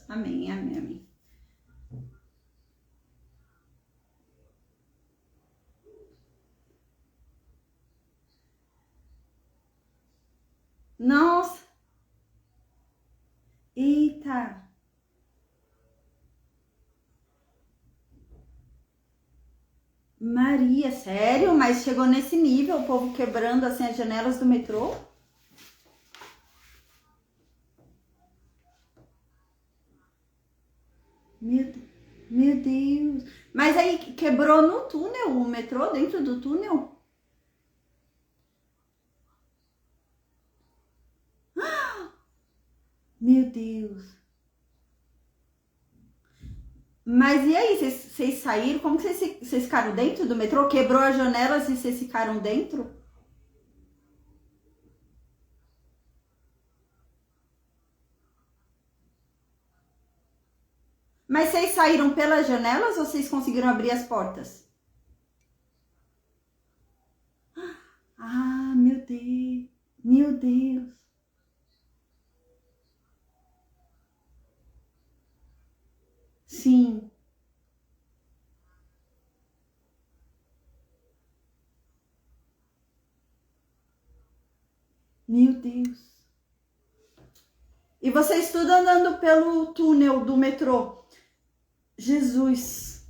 Amém, amém, amém. Nossa! Eita! Maria, sério? Mas chegou nesse nível, o povo quebrando assim as janelas do metrô? Meu, meu Deus. Mas aí quebrou no túnel, o metrô dentro do túnel? Meu Deus. Mas e aí, vocês saíram? Como que vocês ficaram dentro do metrô? Quebrou as janelas e vocês ficaram dentro? Mas vocês saíram pelas janelas ou vocês conseguiram abrir as portas? Ah, meu Deus. Meu Deus. Sim. Meu Deus. E vocês tudo andando pelo túnel do metrô. Jesus.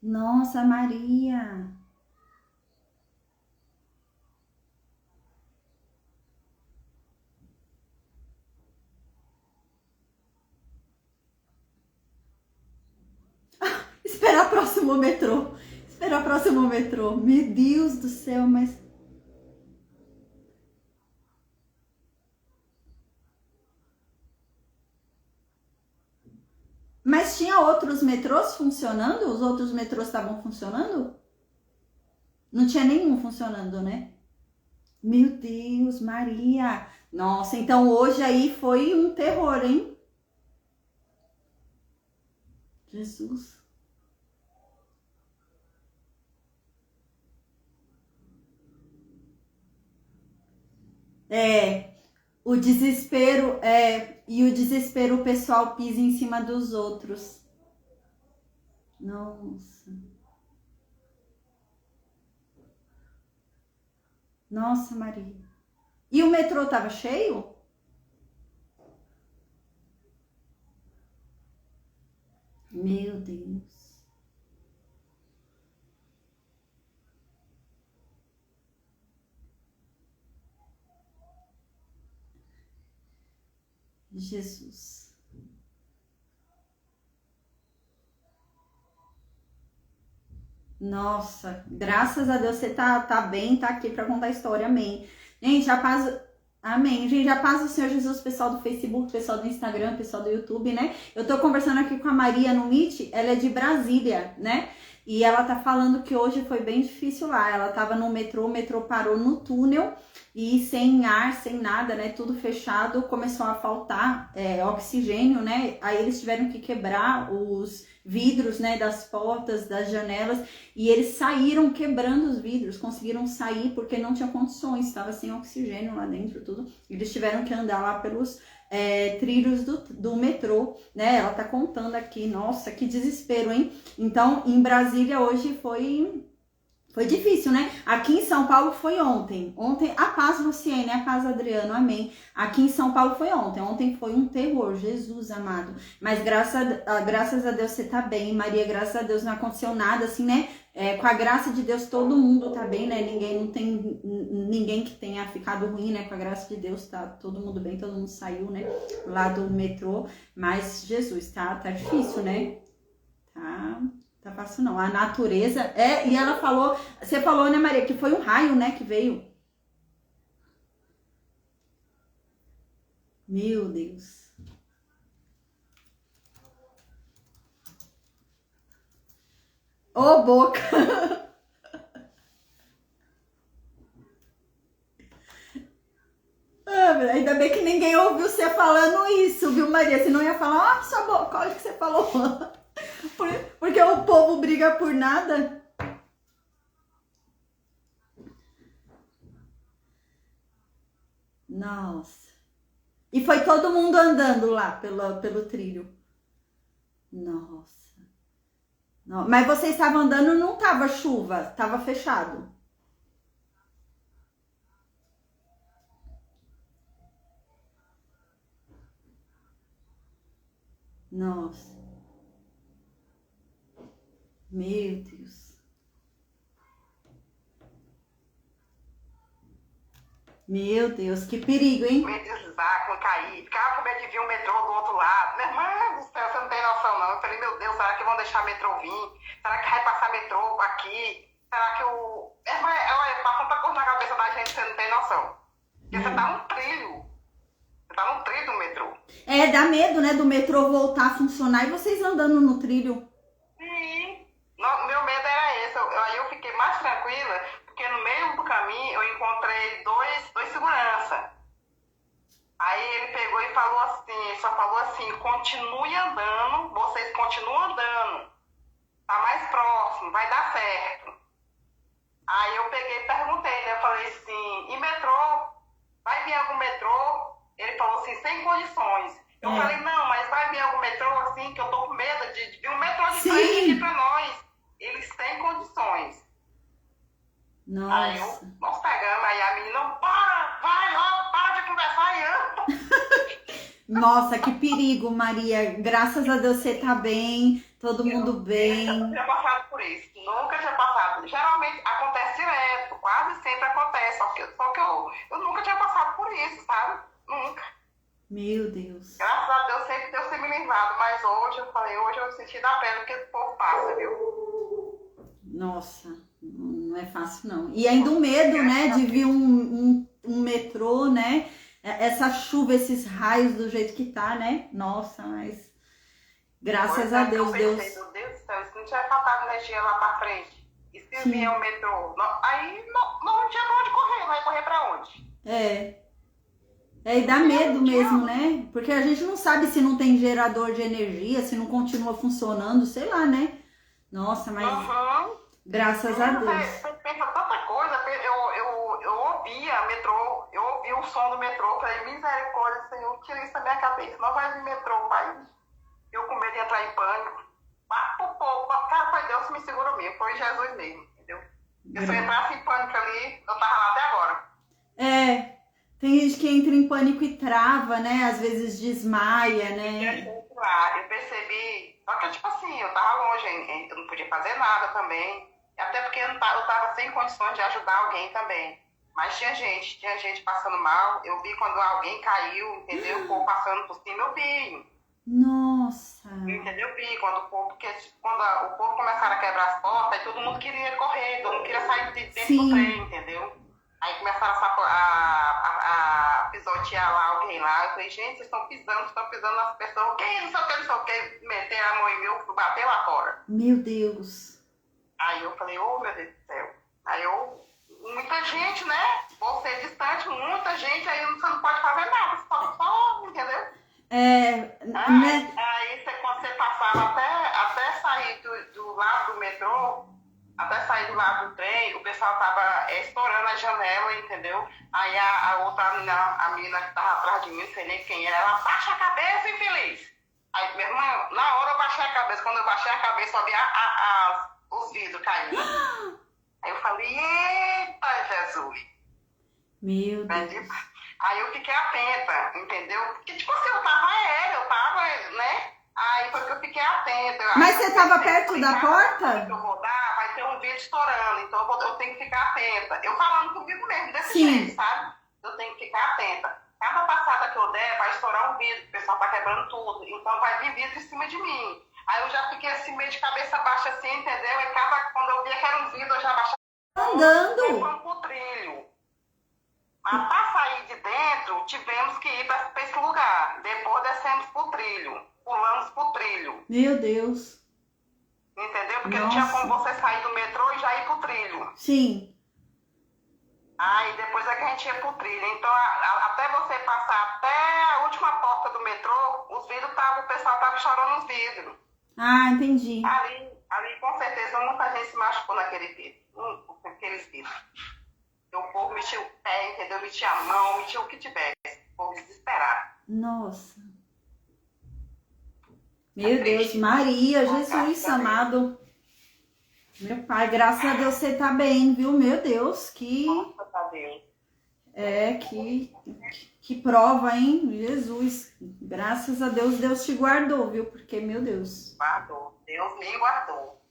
Nossa, Maria. Esperar o próximo metrô. Esperar o próximo metrô. Meu Deus do céu, mas... Mas tinha outros metrôs funcionando? Os outros metrôs estavam funcionando? Não tinha nenhum funcionando, né? Meu Deus, Maria. Nossa, então hoje aí foi um terror, hein? Jesus. É, o desespero, e o desespero o pessoal pisa em cima dos outros. Nossa. Nossa, Maria. E o metrô tava cheio? Meu Deus. Jesus. Nossa, graças a Deus você tá bem, tá aqui para contar a história, amém. Gente, a paz, amém. Gente, a paz do Senhor Jesus, pessoal do Facebook, pessoal do Instagram, pessoal do YouTube, né? Eu tô conversando aqui com a Maria no Meet, ela é de Brasília, né? E ela tá falando que hoje foi bem difícil lá. Ela tava no metrô, o metrô parou no túnel e sem ar, sem nada, né? Tudo fechado, começou a faltar oxigênio, né? Aí eles tiveram que quebrar os vidros, né, das portas, das janelas, e eles saíram quebrando os vidros, conseguiram sair porque não tinha condições, estava sem oxigênio lá dentro, tudo. Eles tiveram que andar lá pelos trilhos do metrô, né? Ela tá contando aqui, nossa, que desespero, hein? Então, em Brasília hoje foi difícil, né? Aqui em São Paulo foi ontem. Ontem, a paz, Luciene, a paz, Adriano, amém. Aqui em São Paulo foi ontem. Ontem foi um terror, Jesus amado. Mas graças a Deus você tá bem, Maria, graças a Deus não aconteceu nada, assim, né? Com a graça de Deus todo mundo tá bem, né? Não tem ninguém que tenha ficado ruim, né? Com a graça de Deus tá todo mundo bem, todo mundo saiu, né? Lá do metrô. Mas, Jesus, tá difícil, né? Tá fácil não. A natureza e ela falou, você falou, né, Maria, que foi um raio, né, que veio. Meu Deus. Ô, boca. Ainda bem que ninguém ouviu você falando isso, viu, Maria? Senão ia falar, sua boca, olha o que você falou. Porque o povo briga por nada. Nossa. E foi todo mundo andando lá pelo trilho. Nossa. Não, mas você estava andando, não tava chuva, tava fechado. Nossa. Meu Deus. Meu Deus, que perigo, Com hein? medo de deslizar, com cair. Ficava com medo de vir um metrô do outro lado. Meu irmão do céu, você não tem noção não. Eu falei, meu Deus, será que vão deixar metrô vir? Será que vai passar metrô aqui? Será que o... Olha, passa tanta coisa na cabeça da gente, você não tem noção. Porque você tá num trilho. Você tá num trilho do metrô. É, dá medo, né, do metrô voltar a funcionar e vocês andando no trilho. Sim. Meu medo era esse. Aí eu fiquei mais tranquila, porque no meio do caminho eu encontrei dois segurança. Aí ele pegou e falou assim, só falou assim, continue andando, vocês continuam andando. Tá mais próximo, vai dar certo. Aí eu peguei e perguntei, né? Eu falei assim, e metrô? Vai vir algum metrô? Ele falou assim, sem condições. Eu falei, não, mas vai vir algum metrô assim, que eu tô com medo de vir um metrô de frente aqui pra nós. Eles têm condições. Aí nós pegamos, aí a menina, não, vai logo, para de conversar e anda. Nossa, que perigo, Maria. Graças a Deus você tá bem, todo mundo bem. Eu nunca tinha passado por isso, nunca tinha passado. Geralmente acontece direto, quase sempre acontece, só que eu nunca tinha passado por isso, sabe? Nunca. Meu Deus. Graças a Deus sempre Deus tem me livrado, mas hoje eu falei, hoje eu senti da pena que o povo passa, viu? Nossa, não é fácil não. E ainda o medo, né, de vir um metrô, né? Essa chuva, esses raios do jeito que tá, né? Nossa, mas graças a Deus, Deus. Meu Deus do céu, se não tiver faltado energia lá pra frente, e se vier o metrô, aí não tinha pra onde correr, vai correr pra onde? E dá medo mesmo, né? Porque a gente não sabe se não tem gerador de energia, se não continua funcionando, sei lá, né? Nossa, mas graças a Deus. Você pensa tanta coisa, eu ouvia metrô, eu ouvia o som do metrô, falei, misericórdia, Senhor, tira isso da minha cabeça, não vai vir metrô, pai. Eu com medo de entrar em pânico. Mas, cara, foi Deus que me segurou mesmo, foi Jesus mesmo, entendeu? Se eu entrasse em pânico ali, eu tava lá até agora. Tem gente que entra em pânico e trava, né? Às vezes desmaia, né? Eu percebi, só que tipo assim, eu tava longe, eu não podia fazer nada também. Até porque eu tava sem condições de ajudar alguém também. Mas tinha gente passando mal. Eu vi quando alguém caiu, entendeu? O povo passando por cima, eu vi. Nossa! Entendeu? Eu vi quando o povo começaram a quebrar as portas, aí todo mundo queria correr, todo mundo queria sair de dentro do trem, entendeu? Aí começaram a pisotear lá alguém lá. Eu falei, gente, vocês estão pisando nas pessoas. O que? Não sei o que. Meter a mão em meu, bater lá fora. Meu Deus! Aí eu falei, oh meu Deus do céu. Aí muita gente, né? Você distante, muita gente, aí você não pode fazer nada, só entendeu? Né? Aí quando você passava até sair do lado do metrô, até sair do lado do trem, o pessoal tava estourando a janela, entendeu? Aí a outra a menina que tava atrás de mim, não sei nem quem era, ela baixa a cabeça, infeliz. Aí, meu irmão, na hora eu baixei a cabeça, quando eu baixei a cabeça, eu vi os vidros caindo. Aí eu falei, eita Jesus! Meu Deus! Aí eu fiquei atenta, entendeu? Porque, tipo assim, eu tava aérea, né? Aí foi que eu fiquei atenta. Mas você tava perto da porta? Se eu rodar, vai ter um vidro estourando, então eu tenho que ficar atenta. Eu falando comigo mesmo, desse jeito, sabe? Eu tenho que ficar atenta. Cada passada que eu der, vai estourar um vidro, o pessoal tá quebrando tudo. Então vai vir vidro em cima de mim. Aí eu já fiquei assim, meio de cabeça baixa assim, entendeu? E quando eu via que era um vidro, eu já baixava. Andando! Vamos pro trilho. Mas para sair de dentro, tivemos que ir para esse lugar. Depois descemos pro trilho. Pulamos pro trilho. Meu Deus! Entendeu? Porque não tinha como você sair do metrô e já ir pro trilho. Sim. Aí depois é que a gente ia pro trilho. Então, até você passar até a última porta do metrô, o pessoal tava chorando os vidros. Ah, entendi. Ali com certeza muita gente se machucou naqueles vidros. O povo mexeu o pé, entendeu? metia a mão, metia o que tivesse. O povo desesperado. Nossa. Meu Deus, Maria, Jesus amado. Meu Pai, graças a Deus você tá bem, viu? Meu Deus, que prova, hein? Jesus, graças a Deus, Deus te guardou, viu? Porque, meu Deus. Guardou, Deus me guardou.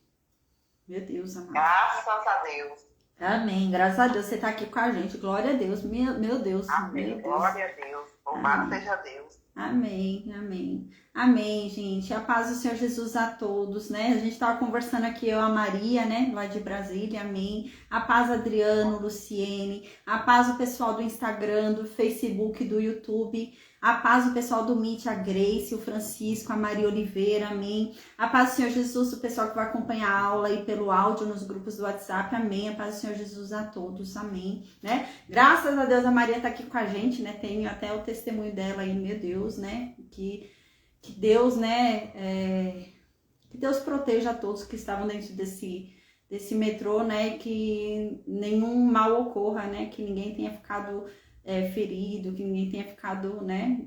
Meu Deus, amado. Graças a Deus. Amém, graças a Deus você tá aqui com a gente. Glória a Deus, meu Deus. Amém, meu Deus. glória a Deus. Louvado seja Deus. Amém, amém. Amém, gente. A paz do Senhor Jesus a todos, né? A gente tava conversando aqui, eu, a Maria, né? Lá de Brasília, amém. A paz, Adriano, Luciene. A paz, o pessoal do Instagram, do Facebook, do YouTube. A paz, o pessoal do Meet, a Grace, o Francisco, a Maria Oliveira, amém. A paz do Senhor Jesus, o pessoal que vai acompanhar a aula aí pelo áudio nos grupos do WhatsApp, amém. A paz do Senhor Jesus a todos, amém, né? Graças a Deus a Maria tá aqui com a gente, né? Tenho até o testemunho dela aí, meu Deus, né? Que Deus, né? Que Deus proteja a todos que estavam dentro desse metrô, né? Que nenhum mal ocorra, né? Que ninguém tenha ficado ferido, que ninguém tenha ficado, né,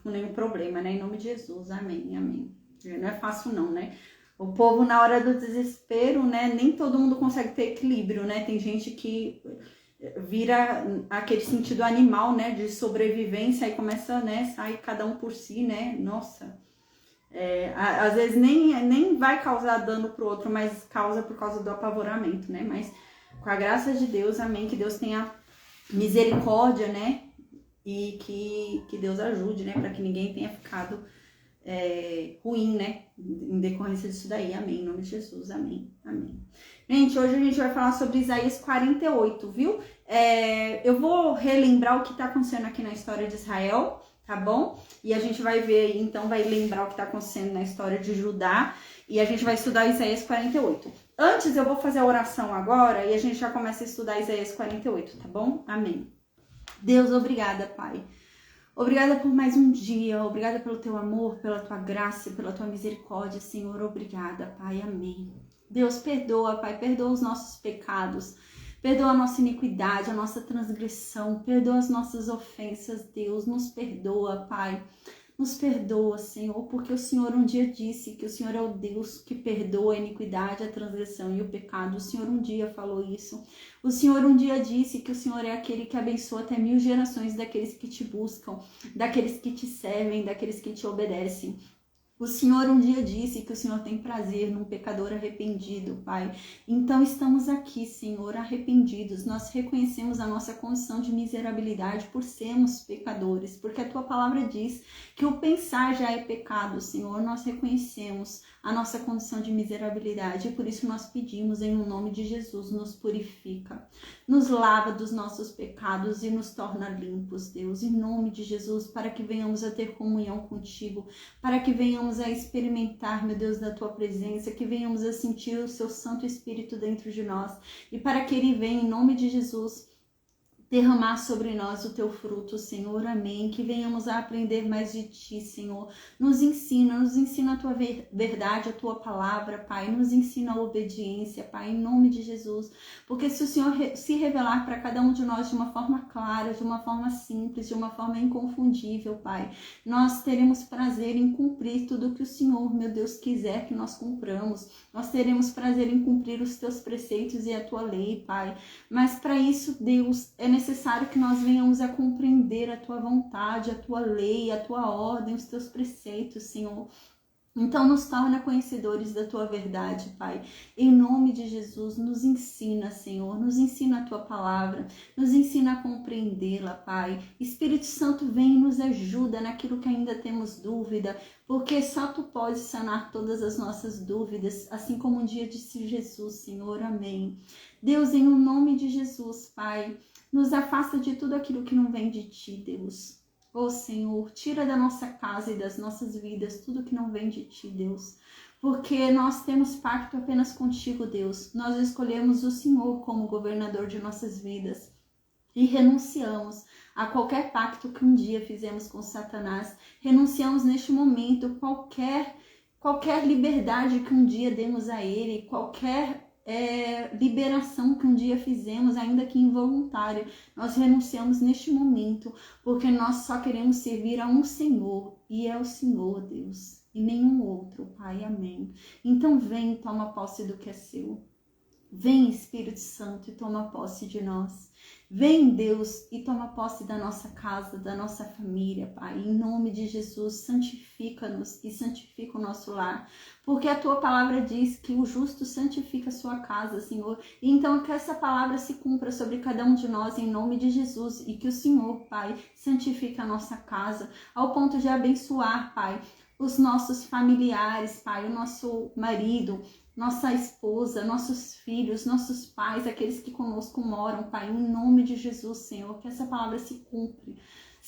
com nenhum problema, né, em nome de Jesus, amém, amém. Não é fácil não, né, o povo na hora do desespero, né, nem todo mundo consegue ter equilíbrio, né, tem gente que vira aquele sentido animal, né, de sobrevivência e começa, né, sai cada um por si, né, nossa, às vezes nem vai causar dano pro outro, mas causa por causa do apavoramento, né, mas com a graça de Deus, amém, que Deus tenha misericórdia, né, e que Deus ajude, né, para que ninguém tenha ficado ruim, né, em decorrência disso daí, amém, em nome de Jesus, amém, amém. Gente, hoje a gente vai falar sobre Isaías 48, viu? Eu vou relembrar o que tá acontecendo aqui na história de Israel, tá bom? E a gente vai ver, então, vai lembrar o que tá acontecendo na história de Judá, e a gente vai estudar Isaías 48. Antes eu vou fazer a oração agora e a gente já começa a estudar Isaías 48, tá bom? Amém. Deus, obrigada, Pai. Obrigada por mais um dia, obrigada pelo teu amor, pela tua graça, pela tua misericórdia, Senhor. Obrigada, Pai. Amém. Deus, perdoa, Pai, perdoa os nossos pecados, perdoa a nossa iniquidade, a nossa transgressão, perdoa as nossas ofensas, Deus. Nos perdoa, Pai. Nos perdoa, Senhor, porque o Senhor um dia disse que o Senhor é o Deus que perdoa a iniquidade, a transgressão e o pecado. O Senhor um dia falou isso. O Senhor um dia disse que o Senhor é aquele que abençoa até 1000 gerações daqueles que te buscam, daqueles que te servem, daqueles que te obedecem. O Senhor um dia disse que o Senhor tem prazer num pecador arrependido, Pai. Então estamos aqui, Senhor, arrependidos. Nós reconhecemos a nossa condição de miserabilidade por sermos pecadores, porque a Tua palavra diz que o pensar já é pecado, Senhor. Nós reconhecemos a nossa condição de miserabilidade e por isso nós pedimos em nome de Jesus, nos purifica, nos lava dos nossos pecados e nos torna limpos, Deus, em nome de Jesus, para que venhamos a ter comunhão contigo, para que venhamos a experimentar, meu Deus, da tua presença, que venhamos a sentir o seu Santo Espírito dentro de nós e para que ele venha em nome de Jesus derramar sobre nós o teu fruto, Senhor, amém, que venhamos a aprender mais de ti, Senhor, nos ensina a tua verdade, a tua palavra, Pai, nos ensina a obediência, Pai, em nome de Jesus, porque se o Senhor se revelar para cada um de nós de uma forma clara, de uma forma simples, de uma forma inconfundível, Pai, nós teremos prazer em cumprir tudo que o Senhor, meu Deus, quiser que nós cumpramos, nós teremos prazer em cumprir os teus preceitos e a tua lei, Pai, mas para isso, Deus, é necessário que nós venhamos a compreender a tua vontade, a tua lei, a tua ordem, os teus preceitos, Senhor. Então nos torna conhecedores da tua verdade, Pai. Em nome de Jesus, nos ensina, Senhor, nos ensina a tua palavra, nos ensina a compreendê-la, Pai. Espírito Santo, vem e nos ajuda naquilo que ainda temos dúvida, porque só tu podes sanar todas as nossas dúvidas, assim como um dia disse Jesus, Senhor, amém. Deus, em nome de Jesus, Pai, nos afasta de tudo aquilo que não vem de ti, Deus. Ó Senhor, tira da nossa casa e das nossas vidas tudo que não vem de ti, Deus. Porque nós temos pacto apenas contigo, Deus. Nós escolhemos o Senhor como governador de nossas vidas. E renunciamos a qualquer pacto que um dia fizemos com Satanás. Renunciamos neste momento qualquer liberdade que um dia demos a ele, qualquer liberação que um dia fizemos, ainda que involuntária. Nós renunciamos neste momento, porque nós só queremos servir a um Senhor, e é o Senhor, Deus, e nenhum outro, Pai, amém. Então vem, toma posse do que é seu. Vem, Espírito Santo, e toma posse de nós. Vem, Deus, e toma posse da nossa casa, da nossa família, Pai. Em nome de Jesus, santifica-nos e santifica o nosso lar. Porque a tua palavra diz que o justo santifica a sua casa, Senhor. E então que essa palavra se cumpra sobre cada um de nós, em nome de Jesus. E que o Senhor, Pai, santifique a nossa casa, ao ponto de abençoar, Pai, os nossos familiares, Pai, o nosso marido, nossa esposa, nossos filhos, nossos pais, aqueles que conosco moram, Pai, em nome de Jesus, Senhor, que essa palavra se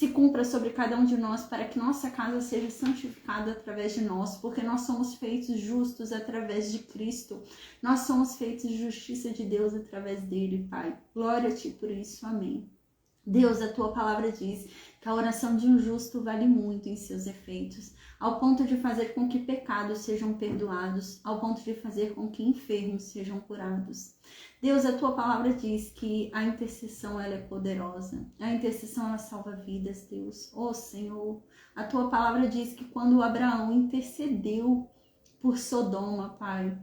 cumpra sobre cada um de nós, para que nossa casa seja santificada através de nós, porque nós somos feitos justos através de Cristo, nós somos feitos de justiça de Deus através dele, Pai. Glória a ti por isso, amém. Deus, a tua palavra diz que a oração de um justo vale muito em seus efeitos, ao ponto de fazer com que pecados sejam perdoados, ao ponto de fazer com que enfermos sejam curados. Deus, a tua palavra diz que a intercessão ela é poderosa, a intercessão ela salva vidas, Deus. Ó Senhor, a tua palavra diz que quando Abraão intercedeu por Sodoma, Pai,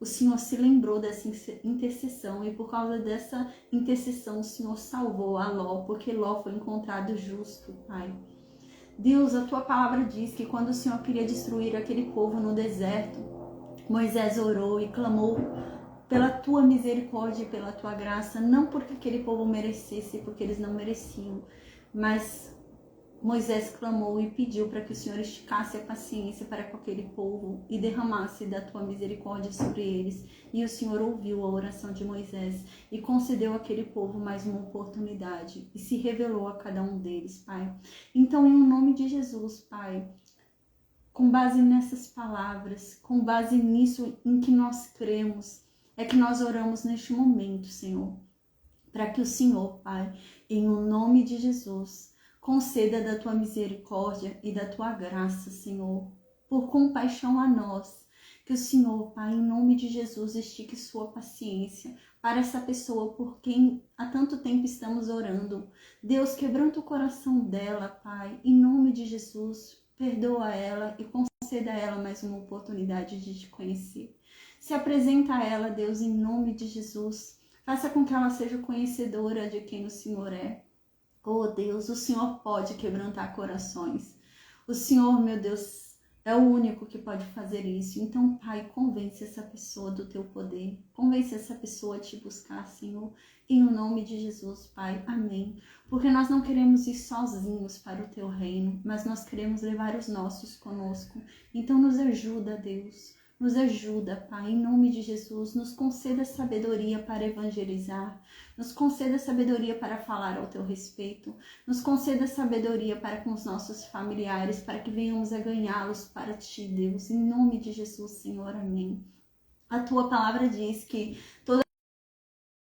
o Senhor se lembrou dessa intercessão e por causa dessa intercessão o Senhor salvou a Ló, porque Ló foi encontrado justo, Pai. Deus, a tua palavra diz que quando o Senhor queria destruir aquele povo no deserto, Moisés orou e clamou pela tua misericórdia e pela tua graça, não porque aquele povo merecesse, porque eles não mereciam, mas Moisés clamou e pediu para que o Senhor esticasse a paciência para com aquele povo e derramasse da tua misericórdia sobre eles. E o Senhor ouviu a oração de Moisés e concedeu àquele povo mais uma oportunidade e se revelou a cada um deles, Pai. Então, em nome de Jesus, Pai, com base nessas palavras, com base nisso em que nós cremos, é que nós oramos neste momento, Senhor, para que o Senhor, Pai, em nome de Jesus, conceda da tua misericórdia e da tua graça, Senhor, por compaixão a nós. Que o Senhor, Pai, em nome de Jesus, estique sua paciência para essa pessoa por quem há tanto tempo estamos orando. Deus, quebranta o coração dela, Pai, em nome de Jesus, perdoa ela e conceda a ela mais uma oportunidade de te conhecer. Se apresenta a ela, Deus, em nome de Jesus. Faça com que ela seja conhecedora de quem o Senhor é. Oh Deus, o Senhor pode quebrantar corações. O Senhor, meu Deus, é o único que pode fazer isso. Então, Pai, convence essa pessoa do teu poder. Convence essa pessoa a te buscar, Senhor. Em nome de Jesus, Pai. Amém. Porque nós não queremos ir sozinhos para o teu reino, mas nós queremos levar os nossos conosco. Então, nos ajuda, Deus. Nos ajuda, Pai, em nome de Jesus, nos conceda sabedoria para evangelizar, nos conceda sabedoria para falar ao teu respeito, nos conceda sabedoria para com os nossos familiares, para que venhamos a ganhá-los para ti, Deus, em nome de Jesus, Senhor, amém. A tua palavra diz que toda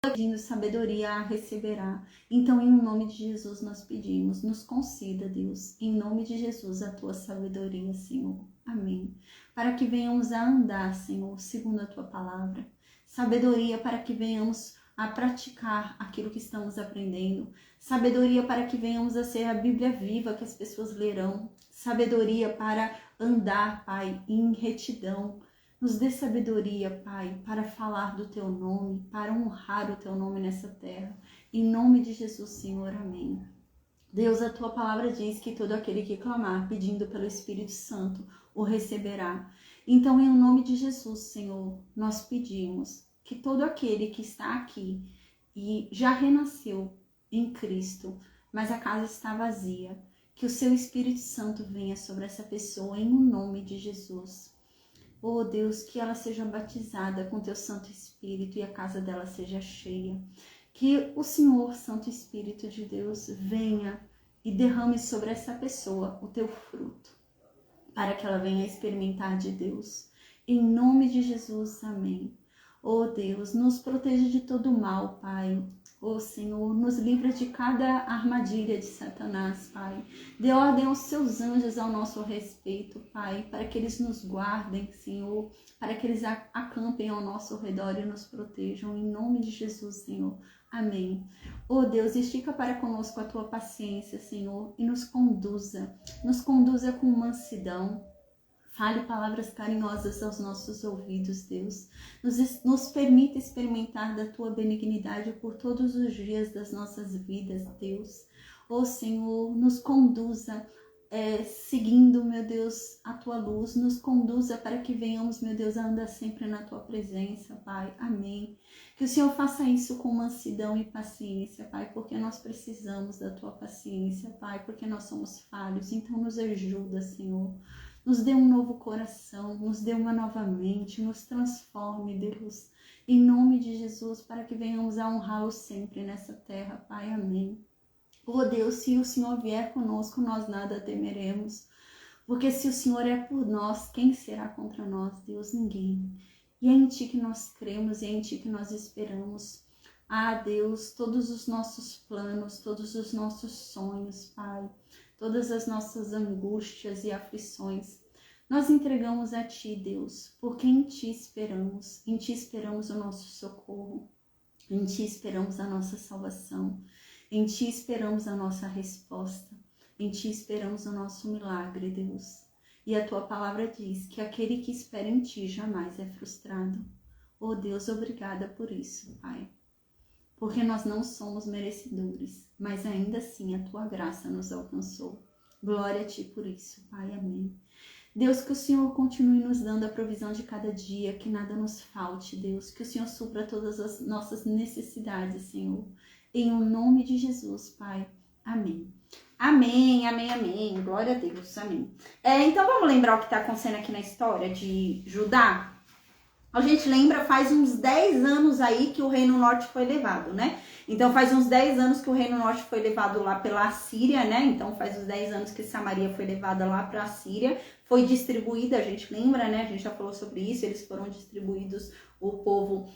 pedindo sabedoria a receberá. Então, em nome de Jesus, nós pedimos, nos conceda, Deus, em nome de Jesus, a tua sabedoria, Senhor. Amém. Para que venhamos a andar, Senhor, segundo a tua palavra. Sabedoria para que venhamos a praticar aquilo que estamos aprendendo. Sabedoria para que venhamos a ser a Bíblia viva que as pessoas lerão. Sabedoria para andar, Pai, em retidão. Nos dê sabedoria, Pai, para falar do teu nome, para honrar o teu nome nessa terra. Em nome de Jesus, Senhor, amém. Deus, a tua palavra diz que todo aquele que clamar, pedindo pelo Espírito Santo, o receberá. Então, em nome de Jesus, Senhor, nós pedimos que todo aquele que está aqui e já renasceu em Cristo, mas a casa está vazia, que o seu Espírito Santo venha sobre essa pessoa em nome de Jesus. Oh Deus, que ela seja batizada com teu Santo Espírito e a casa dela seja cheia. Que o Senhor, Santo Espírito de Deus, venha e derrame sobre essa pessoa o teu fruto, para que ela venha experimentar de Deus. Em nome de Jesus, amém. Oh Deus, nos proteja de todo mal, Pai. Ó Senhor, nos livra de cada armadilha de Satanás, Pai. Dê ordem aos seus anjos ao nosso respeito, Pai, para que eles nos guardem, Senhor, para que eles acampem ao nosso redor e nos protejam, em nome de Jesus, Senhor. Amém. Ó Deus, estica para conosco a tua paciência, Senhor, e nos conduza com mansidão. Fale palavras carinhosas aos nossos ouvidos, Deus. Nos permita experimentar da tua benignidade por todos os dias das nossas vidas, Deus. Ó Senhor, nos conduza, seguindo, meu Deus, a tua luz. Nos conduza para que venhamos, meu Deus, a andar sempre na tua presença, Pai. Amém. Que o Senhor faça isso com mansidão e paciência, Pai, porque nós precisamos da tua paciência, Pai, porque nós somos falhos. Então nos ajuda, Senhor. Nos dê um novo coração, nos dê uma nova mente, nos transforme, Deus, em nome de Jesus, para que venhamos a honrá-lo sempre nessa terra, Pai, amém. Oh Deus, se o Senhor vier conosco, nós nada temeremos, porque se o Senhor é por nós, quem será contra nós? Deus, ninguém. E é em Ti que nós cremos, e é em Ti que nós esperamos. Ah, Deus, todos os nossos planos, todos os nossos sonhos, Pai, todas as nossas angústias e aflições, nós entregamos a Ti, Deus, porque em Ti esperamos o nosso socorro, em Ti esperamos a nossa salvação, em Ti esperamos a nossa resposta, em Ti esperamos o nosso milagre, Deus. E a Tua palavra diz que aquele que espera em Ti jamais é frustrado. Oh Deus, obrigada por isso, Pai. Porque nós não somos merecedores, mas ainda assim a Tua graça nos alcançou. Glória a Ti por isso, Pai, amém. Deus, que o Senhor continue nos dando a provisão de cada dia, que nada nos falte, Deus, que o Senhor supra todas as nossas necessidades, Senhor, em o nome de Jesus, Pai, amém. Amém, amém, amém, glória a Deus, amém. Então vamos lembrar o que está acontecendo aqui na história de Judá? A gente lembra, faz uns 10 anos aí que o Reino Norte foi levado, né? Então faz uns 10 anos que o Reino Norte foi levado lá pela Assíria, né? Então faz uns 10 anos que Samaria foi levada lá para a Assíria. Foi distribuída, a gente lembra, né? A gente já falou sobre isso, eles foram distribuídos, o povo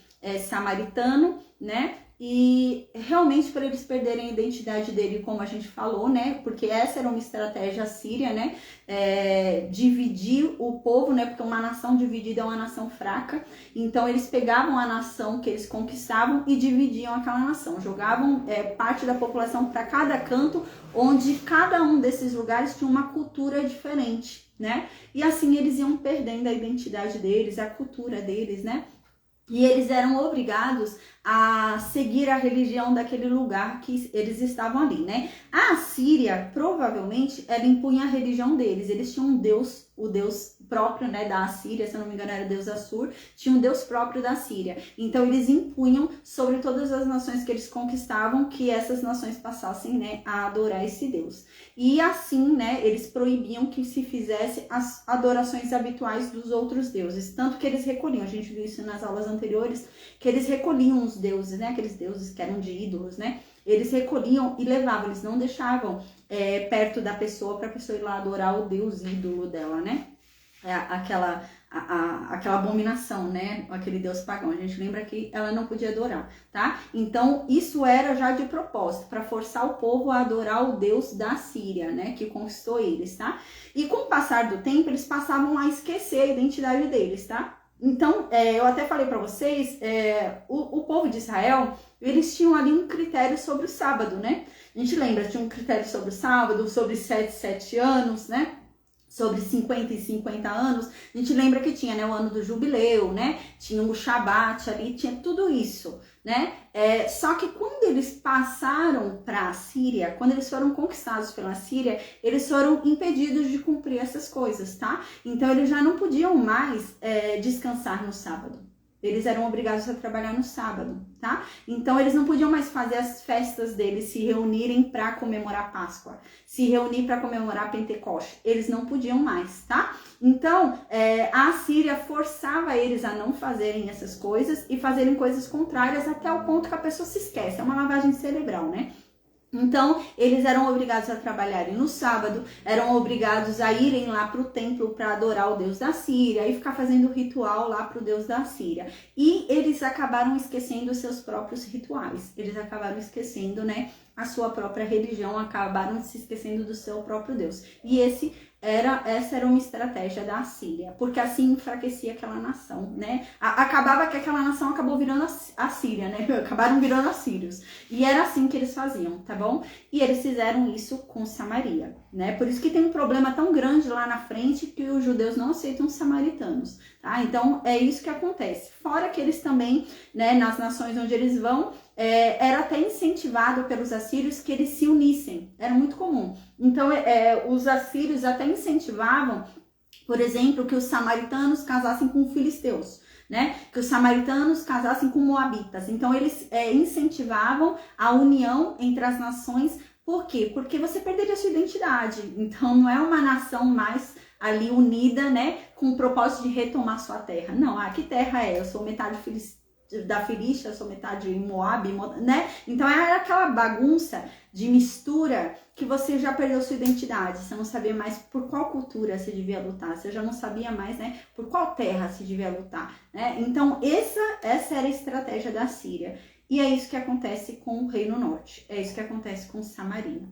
samaritano, né? E realmente para eles perderem a identidade dele, como a gente falou, né? Porque essa era uma estratégia síria, né? Dividir o povo, né? Porque uma nação dividida é uma nação fraca. Então eles pegavam a nação que eles conquistavam e dividiam aquela nação. Jogavam parte da população para cada canto, onde cada um desses lugares tinha uma cultura diferente, né? E assim eles iam perdendo a identidade deles, a cultura deles, né? E eles eram obrigados a seguir a religião daquele lugar que eles estavam ali, né? A Assíria, provavelmente, ela impunha a religião deles. Eles tinham um deus, o deus próprio, né, da Assíria, se eu não me engano era o deus Assur, tinha um deus próprio da Síria. Então eles impunham sobre todas as nações que eles conquistavam que essas nações passassem, né, a adorar esse deus. E assim, né, eles proibiam que se fizesse as adorações habituais dos outros deuses. Tanto que eles recolhiam, a gente viu isso nas aulas anteriores, que eles recolhiam os deuses, né, aqueles deuses que eram de ídolos, né, eles recolhiam e levavam, eles não deixavam perto da pessoa para a pessoa ir lá adorar o deus ídolo dela, né, aquela abominação, né, aquele deus pagão. A gente lembra que ela não podia adorar, tá? Então isso era já de propósito, para forçar o povo a adorar o deus da Síria, né, que conquistou eles, tá? E com o passar do tempo, eles passavam a esquecer a identidade deles, tá? Então, eu até falei para vocês, o povo de Israel, eles tinham ali um critério sobre o sábado, né? A gente lembra, tinha um critério sobre o sábado, sobre 7 anos, né? Sobre 50 e 50 anos, a gente lembra que tinha, né, o ano do jubileu, né, tinha o Shabat ali, tinha tudo isso, né, só que quando eles passaram para a Síria, quando eles foram conquistados pela Síria, eles foram impedidos de cumprir essas coisas, tá? Então eles já não podiam mais descansar no sábado. Eles eram obrigados a trabalhar no sábado, tá? Então eles não podiam mais fazer as festas deles, se reunirem para comemorar a Páscoa, se reunir para comemorar Pentecoste. Eles não podiam mais, tá? Então a Assíria forçava eles a não fazerem essas coisas e fazerem coisas contrárias até o ponto que a pessoa se esquece. É uma lavagem cerebral, né? Então, eles eram obrigados a trabalharem no sábado, eram obrigados a irem lá para o templo para adorar o deus da Síria e ficar fazendo ritual lá para o deus da Síria. E eles acabaram esquecendo os seus próprios rituais, eles acabaram esquecendo, né, a sua própria religião, acabaram se esquecendo do seu próprio Deus. E essa era uma estratégia da Assíria, porque assim enfraquecia aquela nação, né? Acabava que aquela nação acabou virando a Síria, né? Acabaram virando assírios. E era assim que eles faziam, tá bom? E eles fizeram isso com Samaria, né? Por isso que tem um problema tão grande lá na frente que os judeus não aceitam os samaritanos, tá? Então é isso que acontece. Fora que eles também, né, nas nações onde eles vão, era até incentivado pelos assírios que eles se unissem, era muito comum. Então, os assírios até incentivavam, por exemplo, que os samaritanos casassem com filisteus, né? Que os samaritanos casassem com moabitas. Então, eles incentivavam a união entre as nações. Por quê? Porque você perderia a sua identidade. Então, não é uma nação mais ali unida, né? Com o propósito de retomar sua terra. Não, que terra é? Eu sou metade da Filístia, eu sou metade Moab, né? Então era aquela bagunça de mistura que você já perdeu sua identidade, você não sabia mais por qual cultura se devia lutar, você já não sabia mais, né, por qual terra se devia lutar, né? Então essa era a estratégia da Síria. E é isso que acontece com o Reino Norte, é isso que acontece com Samaria.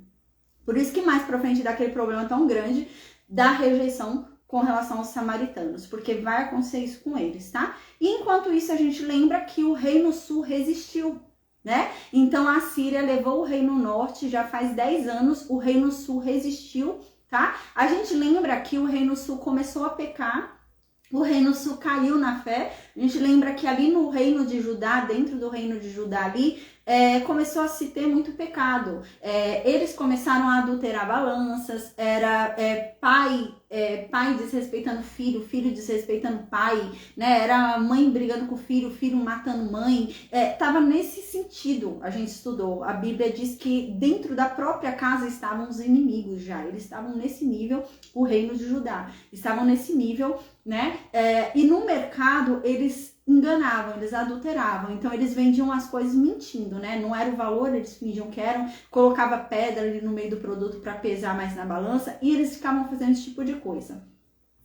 Por isso que mais pra frente daquele problema tão grande da rejeição com relação aos samaritanos, porque vai acontecer isso com eles, tá? E enquanto isso, a gente lembra que o Reino Sul resistiu, né? Então, a Síria levou o Reino Norte, já faz 10 anos, o Reino Sul resistiu, tá? A gente lembra que o Reino Sul começou a pecar, o Reino Sul caiu na fé, a gente lembra que ali no Reino de Judá, dentro do Reino de Judá ali, começou a se ter muito pecado. Eles começaram a adulterar balanças, era pai desrespeitando filho, filho desrespeitando pai, né? Era mãe brigando com o filho matando mãe. Tava nesse sentido, a gente estudou. A Bíblia diz que dentro da própria casa estavam os inimigos já. Eles estavam nesse nível, o Reino de Judá. Estavam nesse nível, né? E no mercado, eles enganavam, eles adulteravam, então eles vendiam as coisas mentindo, né? Não era o valor, eles fingiam que eram, colocava pedra ali no meio do produto para pesar mais na balança e eles ficavam fazendo esse tipo de coisa.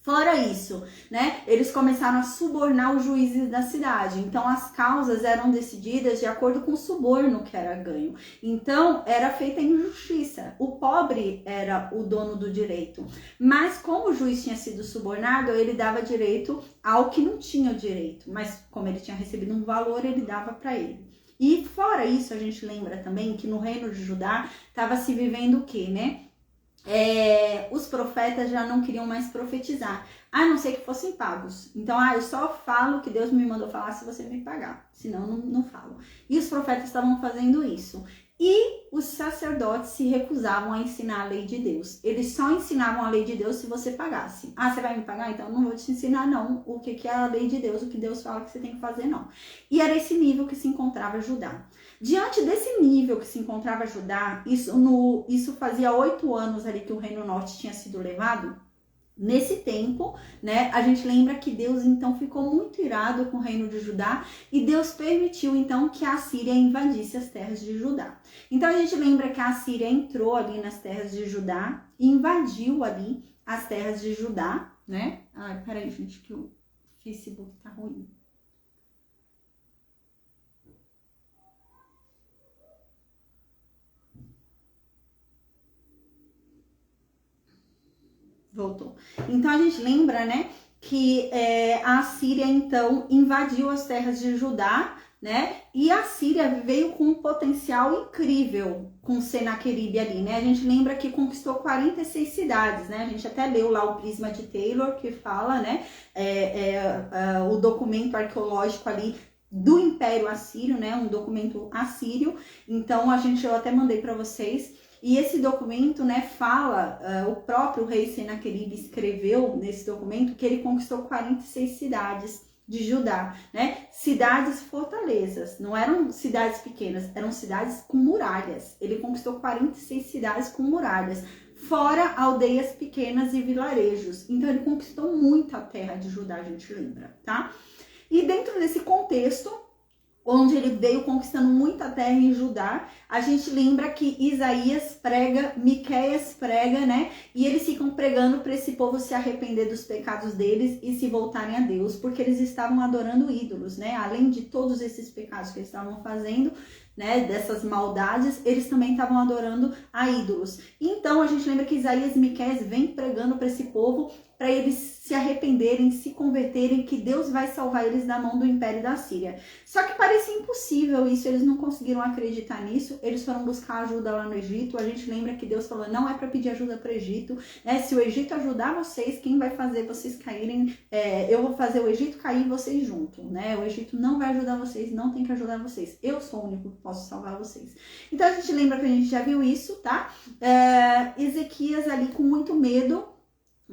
Fora isso, né, eles começaram a subornar os juízes da cidade. Então, as causas eram decididas de acordo com o suborno que era ganho. Então, era feita injustiça. O pobre era o dono do direito. Mas, como o juiz tinha sido subornado, ele dava direito ao que não tinha o direito. Mas, como ele tinha recebido um valor, ele dava para ele. E, fora isso, a gente lembra também que no Reino de Judá estava se vivendo o quê, né? Os profetas já não queriam mais profetizar, a não ser que fossem pagos. Então, eu só falo o que Deus me mandou falar se você me pagar, senão não falo. E os profetas estavam fazendo isso. E os sacerdotes se recusavam a ensinar a lei de Deus. Eles só ensinavam a lei de Deus se você pagasse. Você vai me pagar? Então eu não vou te ensinar não o que é a lei de Deus, o que Deus fala que você tem que fazer não. E era esse nível que se encontrava Judá. Diante desse nível que se encontrava Judá, isso fazia 8 anos ali que o Reino Norte tinha sido levado. Nesse tempo, né, a gente lembra que Deus então ficou muito irado com o Reino de Judá e Deus permitiu então que a Síria invadisse as terras de Judá. Então a gente lembra que a Síria entrou ali nas terras de Judá e invadiu ali as terras de Judá, né? Peraí, gente, que o Facebook tá ruim. Voltou. Então a gente lembra, né, que a Síria então invadiu as terras de Judá, né? E a Síria veio com um potencial incrível com Senaqueribe ali, né? A gente lembra que conquistou 46 cidades, né? A gente até leu lá o Prisma de Taylor que fala, né? O documento arqueológico ali do Império Assírio, né? Um documento assírio. Então eu até mandei para vocês. E esse documento, né, fala, o próprio rei Senaqueribe escreveu nesse documento que ele conquistou 46 cidades de Judá, né? Cidades fortalezas, não eram cidades pequenas, eram cidades com muralhas. Ele conquistou 46 cidades com muralhas, fora aldeias pequenas e vilarejos. Então ele conquistou muito a terra de Judá, a gente lembra, tá? E dentro desse contexto, onde ele veio conquistando muita terra em Judá. A gente lembra que Isaías prega, Miqueias prega, né? E eles ficam pregando para esse povo se arrepender dos pecados deles e se voltarem a Deus, porque eles estavam adorando ídolos, né? Além de todos esses pecados que eles estavam fazendo, né, dessas maldades, eles também estavam adorando a ídolos. Então a gente lembra que Isaías e Miqueias vêm pregando para esse povo, para eles se arrependerem, se converterem, que Deus vai salvar eles da mão do Império da Síria. Só que parecia impossível isso, eles não conseguiram acreditar nisso, eles foram buscar ajuda lá no Egito. A gente lembra que Deus falou, não é para pedir ajuda para o Egito, né? Se o Egito ajudar vocês, quem vai fazer vocês caírem, eu vou fazer o Egito cair e vocês junto, né? O Egito não vai ajudar vocês, não tem que ajudar vocês, eu sou o único que posso salvar vocês. Então a gente lembra que a gente já viu isso, tá? Ezequias ali com muito medo,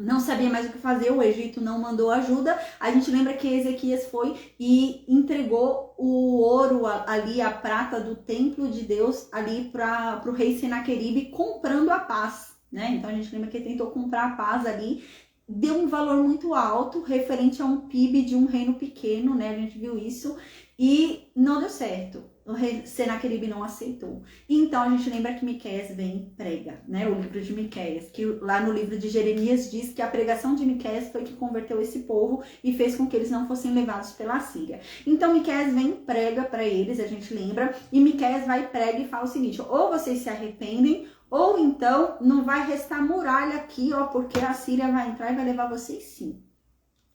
não sabia mais o que fazer, o Egito não mandou ajuda. A gente lembra que Ezequias foi e entregou o ouro ali, a prata do templo de Deus ali para o rei Senaqueribe, comprando a paz, né? Então a gente lembra que ele tentou comprar a paz ali, deu um valor muito alto referente a um PIB de um reino pequeno, né? A gente viu isso e não deu certo. O rei Senaqueribe não aceitou. Então a gente lembra que Miqueias vem e prega, né? O livro de Miqueias, que lá no livro de Jeremias diz que a pregação de Miqueias foi que converteu esse povo e fez com que eles não fossem levados pela Síria. Então Miqueias vem e prega para eles, a gente lembra, e Miqueias vai e prega e fala o seguinte: ou vocês se arrependem, ou então não vai restar muralha aqui, ó, porque a Síria vai entrar e vai levar vocês sim.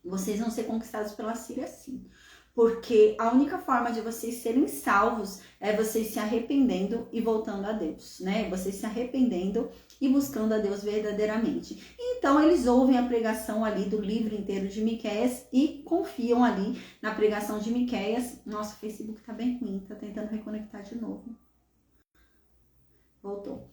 Vocês vão ser conquistados pela Síria sim. Porque a única forma de vocês serem salvos é vocês se arrependendo e voltando a Deus, né? Vocês se arrependendo e buscando a Deus verdadeiramente. Então eles ouvem a pregação ali do livro inteiro de Miqueias e confiam ali na pregação de Miqueias. Nossa, o Facebook tá bem ruim, tá tentando reconectar de novo. Voltou.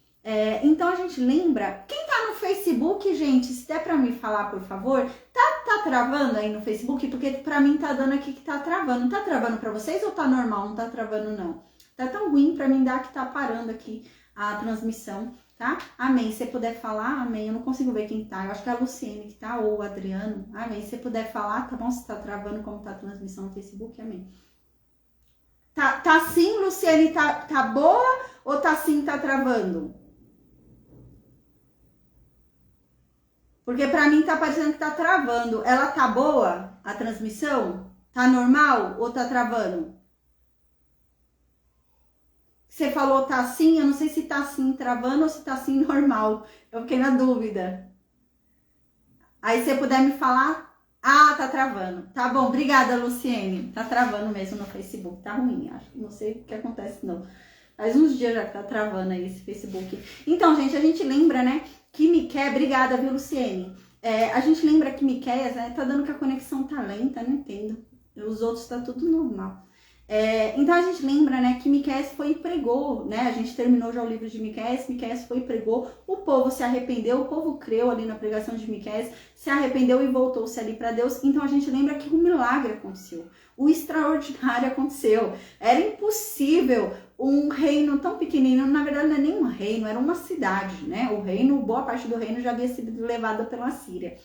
Então a gente lembra, quem tá no Facebook, gente, se der pra me falar, por favor, tá travando aí no Facebook? Porque pra mim tá dando aqui que tá travando. Tá travando pra vocês ou tá normal? Não tá travando não. Tá tão ruim pra mim dar que tá parando aqui a transmissão, tá? Amém. Se você puder falar, amém. Eu não consigo ver quem tá. Eu acho que é a Luciene que tá, ou o Adriano. Amém. Se você puder falar, tá bom? Se tá travando como tá a transmissão no Facebook, amém. Tá assim, Luciene, tá boa? Ou tá assim, tá travando? Porque pra mim tá parecendo que tá travando. Ela tá boa, a transmissão? Tá normal ou tá travando? Você falou tá assim, eu não sei se tá assim travando ou se tá assim normal. Eu fiquei na dúvida. Aí se você puder me falar... Ah, tá travando. Tá bom, obrigada, Luciene. Tá travando mesmo no Facebook, tá ruim, acho. Não sei o que acontece não. Faz uns dias já que tá travando aí esse Facebook. Então, gente, a gente lembra, né, que Miqueias... Obrigada, viu, Luciene? A gente lembra que Miqueias, né, tá dando que a conexão tá lenta, não entendo. Os outros tá tudo normal. Então a gente lembra, né, que Miqueias foi e pregou, né? A gente terminou já o livro de Miqueias foi e pregou, o povo se arrependeu, o povo creu ali na pregação de Miqueias, se arrependeu e voltou-se ali para Deus. Então a gente lembra que um milagre aconteceu, o extraordinário aconteceu. Era impossível um reino tão pequenino, na verdade não é nem um reino, era uma cidade, né? O reino, boa parte do reino já havia sido levada pela Síria.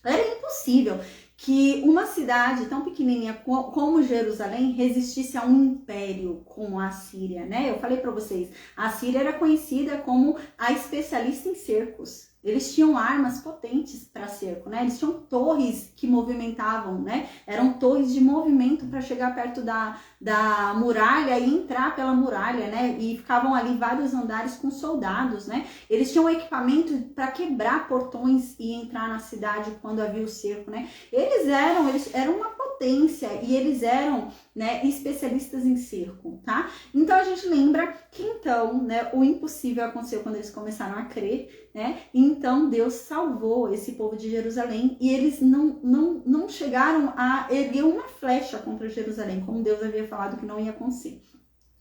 Era impossível que uma cidade tão pequenininha como Jerusalém resistisse a um império como a Síria, né? Eu falei para vocês, a Síria era conhecida como a especialista em cercos. Eles tinham armas potentes para cerco, né? Eles tinham torres que movimentavam, né? Eram torres de movimento para chegar perto da muralha e entrar pela muralha, né? E ficavam ali vários andares com soldados, né? Eles tinham equipamento para quebrar portões e entrar na cidade quando havia o cerco, né? Eles eram uma potência e eles eram, né, especialistas em cerco, tá? Então a gente lembra que então, né, o impossível aconteceu quando eles começaram a crer, né? Então Deus salvou esse povo de Jerusalém e eles não chegaram a erguer uma flecha contra Jerusalém, como Deus havia falado que não ia acontecer.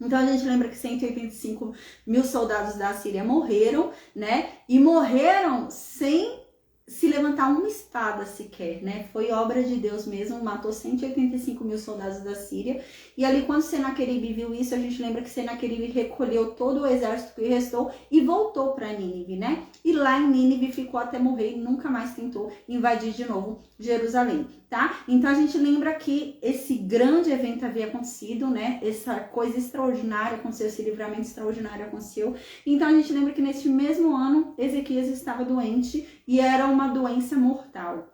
Então a gente lembra que 185 mil soldados da Síria morreram, né? E morreram sem se levantar uma espada sequer, né? Foi obra de Deus mesmo, matou 185 mil soldados da Síria. E ali, quando Senaqueribe viu isso, a gente lembra que Senaqueribe recolheu todo o exército que restou e voltou para Nínive, né? E lá em Nínive ficou até morrer e nunca mais tentou invadir de novo Jerusalém, tá? Então a gente lembra que esse grande evento havia acontecido, né? Essa coisa extraordinária aconteceu, esse livramento extraordinário aconteceu. Então a gente lembra que neste mesmo ano, Ezequias estava doente e era uma doença mortal.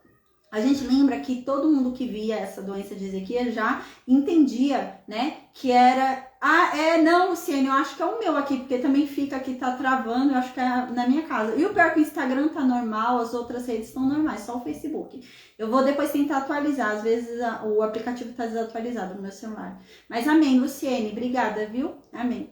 A gente lembra que todo mundo que via essa doença de Ezequias já entendia, né, que era... não, Luciane, eu acho que é o meu aqui, porque também fica aqui, tá travando, eu acho que é na minha casa. E o pior é que o Instagram tá normal, as outras redes estão normais, só o Facebook. Eu vou depois tentar atualizar, às vezes o aplicativo tá desatualizado no meu celular. Mas amém, Luciane, obrigada, viu? Amém.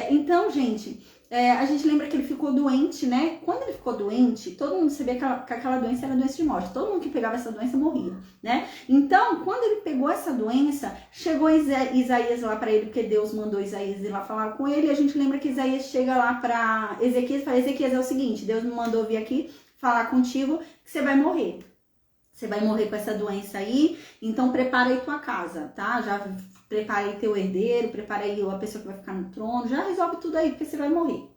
Então, gente... a gente lembra que ele ficou doente, né? Quando ele ficou doente, todo mundo sabia que aquela doença era doença de morte. Todo mundo que pegava essa doença morria, né? Então, quando ele pegou essa doença, chegou Isaías lá para ele, porque Deus mandou Isaías ir lá falar com ele. E a gente lembra que Isaías chega lá para Ezequias e fala: Ezequias, é o seguinte, Deus me mandou vir aqui falar contigo que você vai morrer. Você vai morrer com essa doença aí, então prepara aí tua casa, tá? Já prepara aí teu herdeiro, prepara aí a pessoa que vai ficar no trono, já resolve tudo aí, porque você vai morrer.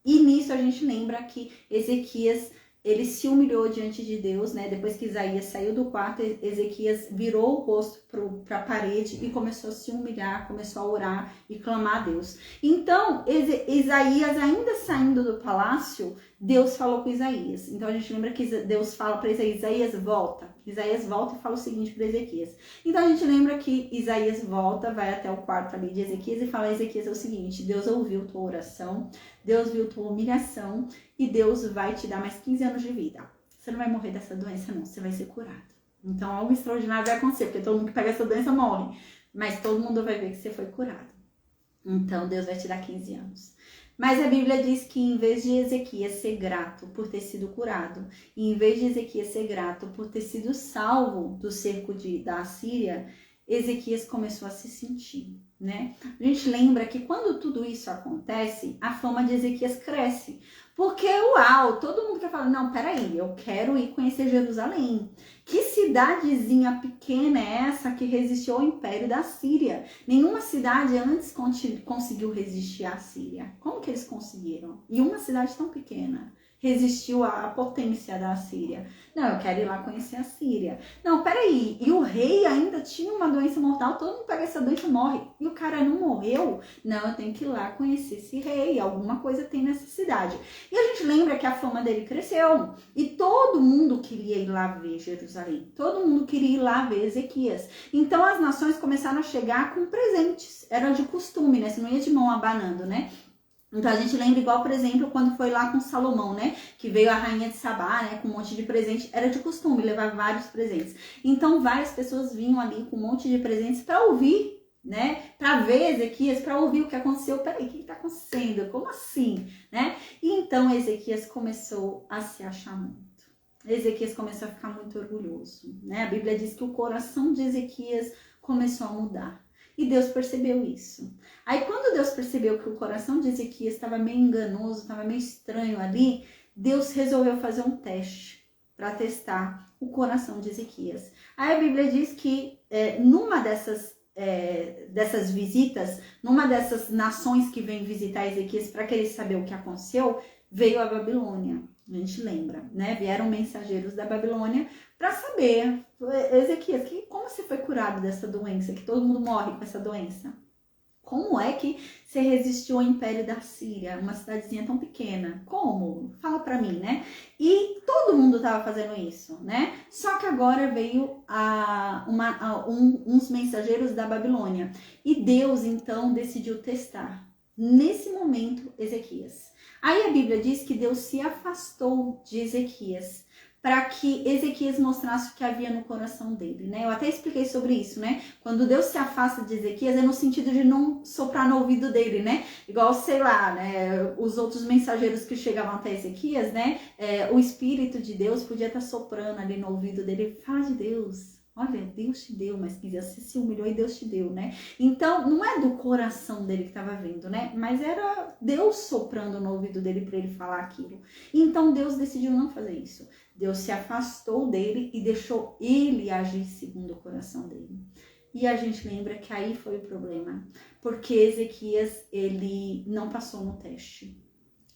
E nisso a gente lembra que Ezequias, ele se humilhou diante de Deus, né? Depois que Isaías saiu do quarto, Ezequias virou o rosto para a parede e começou a se humilhar, começou a orar e clamar a Deus. Então, Isaías, ainda saindo do palácio, Deus falou com Isaías. Então a gente lembra que Deus fala para Isaías, volta. Isaías volta e fala o seguinte para Ezequias. Então a gente lembra que Isaías volta, vai até o quarto ali de Ezequias e fala a Ezequias é o seguinte: Deus ouviu tua oração, Deus viu tua humilhação e Deus vai te dar mais 15 anos de vida. Você não vai morrer dessa doença não, você vai ser curado. Então algo extraordinário vai acontecer, porque todo mundo que pega essa doença morre, mas todo mundo vai ver que você foi curado. Então Deus vai te dar 15 anos. Mas a Bíblia diz que em vez de Ezequias ser grato por ter sido curado, e em vez de Ezequias ser grato por ter sido salvo do cerco da Assíria, Ezequias começou a se sentir, né? A gente lembra que quando tudo isso acontece, a fama de Ezequias cresce. Porque, uau, todo mundo quer falar, não, peraí, eu quero ir conhecer Jerusalém. Que cidadezinha pequena é essa que resistiu ao Império da Síria? Nenhuma cidade antes conseguiu resistir à Síria. Como que eles conseguiram? E uma cidade tão pequena resistiu à potência da Síria. Não, eu quero ir lá conhecer a Síria. Não, peraí, e o rei ainda tinha uma doença mortal, todo mundo pega essa doença e morre. E o cara não morreu? Não, eu tenho que ir lá conhecer esse rei, alguma coisa tem nessa cidade. E a gente lembra que a fama dele cresceu. E todo mundo queria ir lá ver Jerusalém. Todo mundo queria ir lá ver Ezequias. Então as nações começaram a chegar com presentes. Era de costume, né? Você não ia de mão abanando, né? Então a gente lembra igual, por exemplo, quando foi lá com Salomão, né? Que veio a rainha de Sabá, né? Com um monte de presente. Era de costume levar vários presentes. Então várias pessoas vinham ali com um monte de presentes para ouvir, né? Para ver Ezequias, para ouvir o que aconteceu. Peraí, o que está acontecendo? Como assim? Né? E então Ezequias começou a se achar muito. Ezequias começou a ficar muito orgulhoso, né? A Bíblia diz que o coração de Ezequias começou a mudar. E Deus percebeu isso. Aí quando Deus percebeu que o coração de Ezequias estava meio enganoso, estava meio estranho ali, Deus resolveu fazer um teste para testar o coração de Ezequias. Aí a Bíblia diz que numa dessas visitas, numa dessas nações que vem visitar Ezequias para querer saber o que aconteceu, veio a Babilônia. A gente lembra, né? Vieram mensageiros da Babilônia para saber, Ezequias, como você foi curado dessa doença, que todo mundo morre com essa doença? Como é que você resistiu ao Império da Síria, uma cidadezinha tão pequena? Como? Fala pra mim, né? E todo mundo estava fazendo isso, né? Só que agora veio uns mensageiros da Babilônia. E Deus, então, decidiu testar, nesse momento, Ezequias. Aí a Bíblia diz que Deus se afastou de Ezequias para que Ezequias mostrasse o que havia no coração dele, né? Eu até expliquei sobre isso, né? Quando Deus se afasta de Ezequias é no sentido de não soprar no ouvido dele, né? Igual, sei lá, né? Os outros mensageiros que chegavam até Ezequias, né? O Espírito de Deus podia estar soprando ali no ouvido dele, fala de Deus. Olha, Deus te deu, mas você se humilhou e Deus te deu, né? Então, não é do coração dele que estava vindo, né? Mas era Deus soprando no ouvido dele para ele falar aquilo. Então, Deus decidiu não fazer isso. Deus se afastou dele e deixou ele agir segundo o coração dele. E a gente lembra que aí foi o problema, porque Ezequias, ele não passou no teste.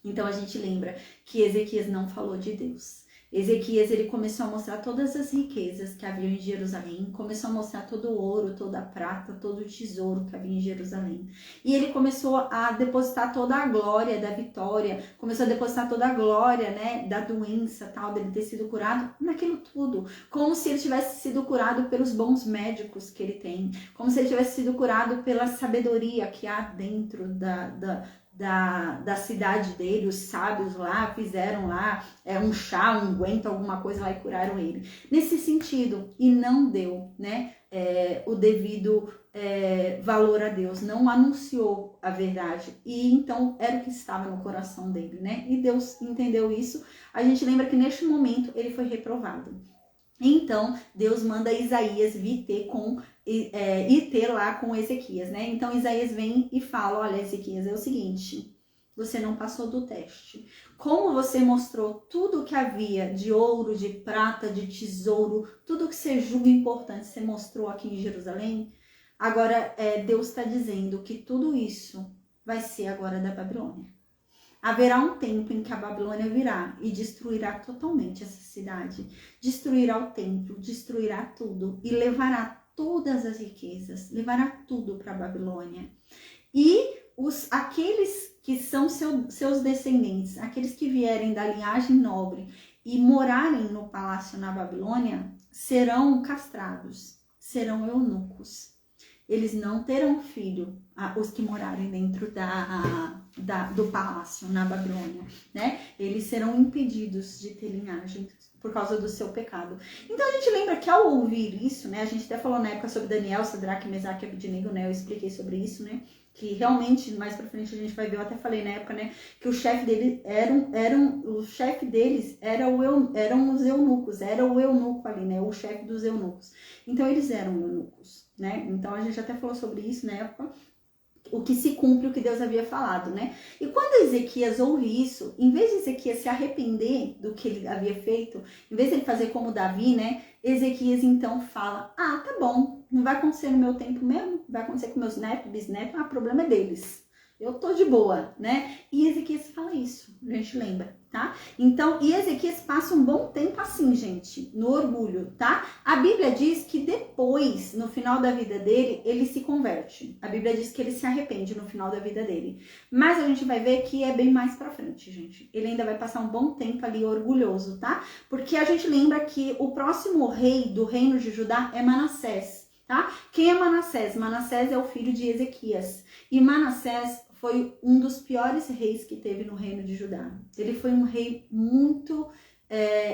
Então a gente lembra que Ezequias não falou de Deus. Ezequias, ele começou a mostrar todas as riquezas que haviam em Jerusalém, começou a mostrar todo o ouro, toda a prata, todo o tesouro que havia em Jerusalém. E ele começou a depositar toda a glória da vitória, começou a depositar toda a glória, né, da doença, tal, dele ter sido curado, naquilo tudo. Como se ele tivesse sido curado pelos bons médicos que ele tem, como se ele tivesse sido curado pela sabedoria que há dentro da cidade dele. Os sábios lá fizeram lá um chá, um unguento, alguma coisa lá e curaram ele. Nesse sentido, e não deu, né, o devido valor a Deus, não anunciou a verdade. E então era o que estava no coração dele, né? E Deus entendeu isso. A gente lembra que neste momento ele foi reprovado. Então, Deus manda Isaías vir ter lá com Ezequias, né? Então, Isaías vem e fala, olha, Ezequias, é o seguinte, você não passou do teste. Como você mostrou tudo que havia de ouro, de prata, de tesouro, tudo que você julga importante, você mostrou aqui em Jerusalém, agora Deus está dizendo que tudo isso vai ser agora da Babilônia. Haverá um tempo em que a Babilônia virá e destruirá totalmente essa cidade, destruirá o templo, destruirá tudo e levará todas as riquezas, levará tudo para a Babilônia. E aqueles que são seus descendentes, aqueles que vierem da linhagem nobre e morarem no palácio na Babilônia, serão castrados, serão eunucos. Eles não terão filho, os que morarem dentro do palácio na Babilônia, né? Eles serão impedidos de ter linhagem por causa do seu pecado. Então a gente lembra que ao ouvir isso, né? A gente até falou na época sobre Daniel, Sadraque, Mesaque e Abednego, né? Eu expliquei sobre isso, né? Que realmente, mais pra frente a gente vai ver, eu até falei na época, né? Que o chefe deles eram os eunucos, era o eunuco ali, né? O chefe dos eunucos. Então eles eram eunucos, né? Então a gente até falou sobre isso na época, o que se cumpre o que Deus havia falado, né? E quando Ezequias ouve isso, em vez de Ezequias se arrepender do que ele havia feito, em vez de ele fazer como Davi, né? Ezequias então fala, tá bom, não vai acontecer no meu tempo mesmo, vai acontecer com meus netos, bisnetos, o problema é deles. Eu tô de boa, né? E Ezequias fala isso, a gente lembra, tá? Então, e Ezequias passa um bom tempo assim, gente, no orgulho, tá? A Bíblia diz que depois, no final da vida dele, ele se converte. A Bíblia diz que ele se arrepende no final da vida dele. Mas a gente vai ver que é bem mais pra frente, gente. Ele ainda vai passar um bom tempo ali orgulhoso, tá? Porque a gente lembra que o próximo rei do reino de Judá é Manassés, tá? Quem é Manassés? Manassés é o filho de Ezequias. E Manassés foi um dos piores reis que teve no reino de Judá. Ele foi um rei muito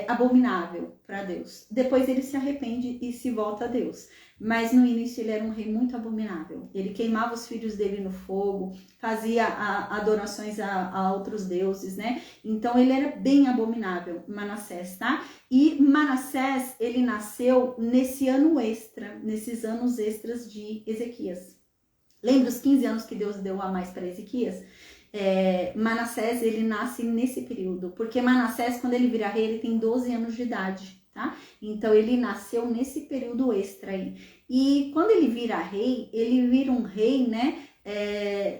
abominável para Deus. Depois ele se arrepende e se volta a Deus. Mas no início ele era um rei muito abominável. Ele queimava os filhos dele no fogo, fazia adorações a outros deuses, né? Então ele era bem abominável, Manassés, tá? E Manassés, ele nasceu nesse ano extra, nesses anos extras de Ezequias. Lembra os 15 anos que Deus deu a mais para Ezequias? Manassés, ele nasce nesse período, porque Manassés, quando ele vira rei, ele tem 12 anos de idade, tá? Então, ele nasceu nesse período extra aí. E quando ele vira rei, ele vira um rei, né?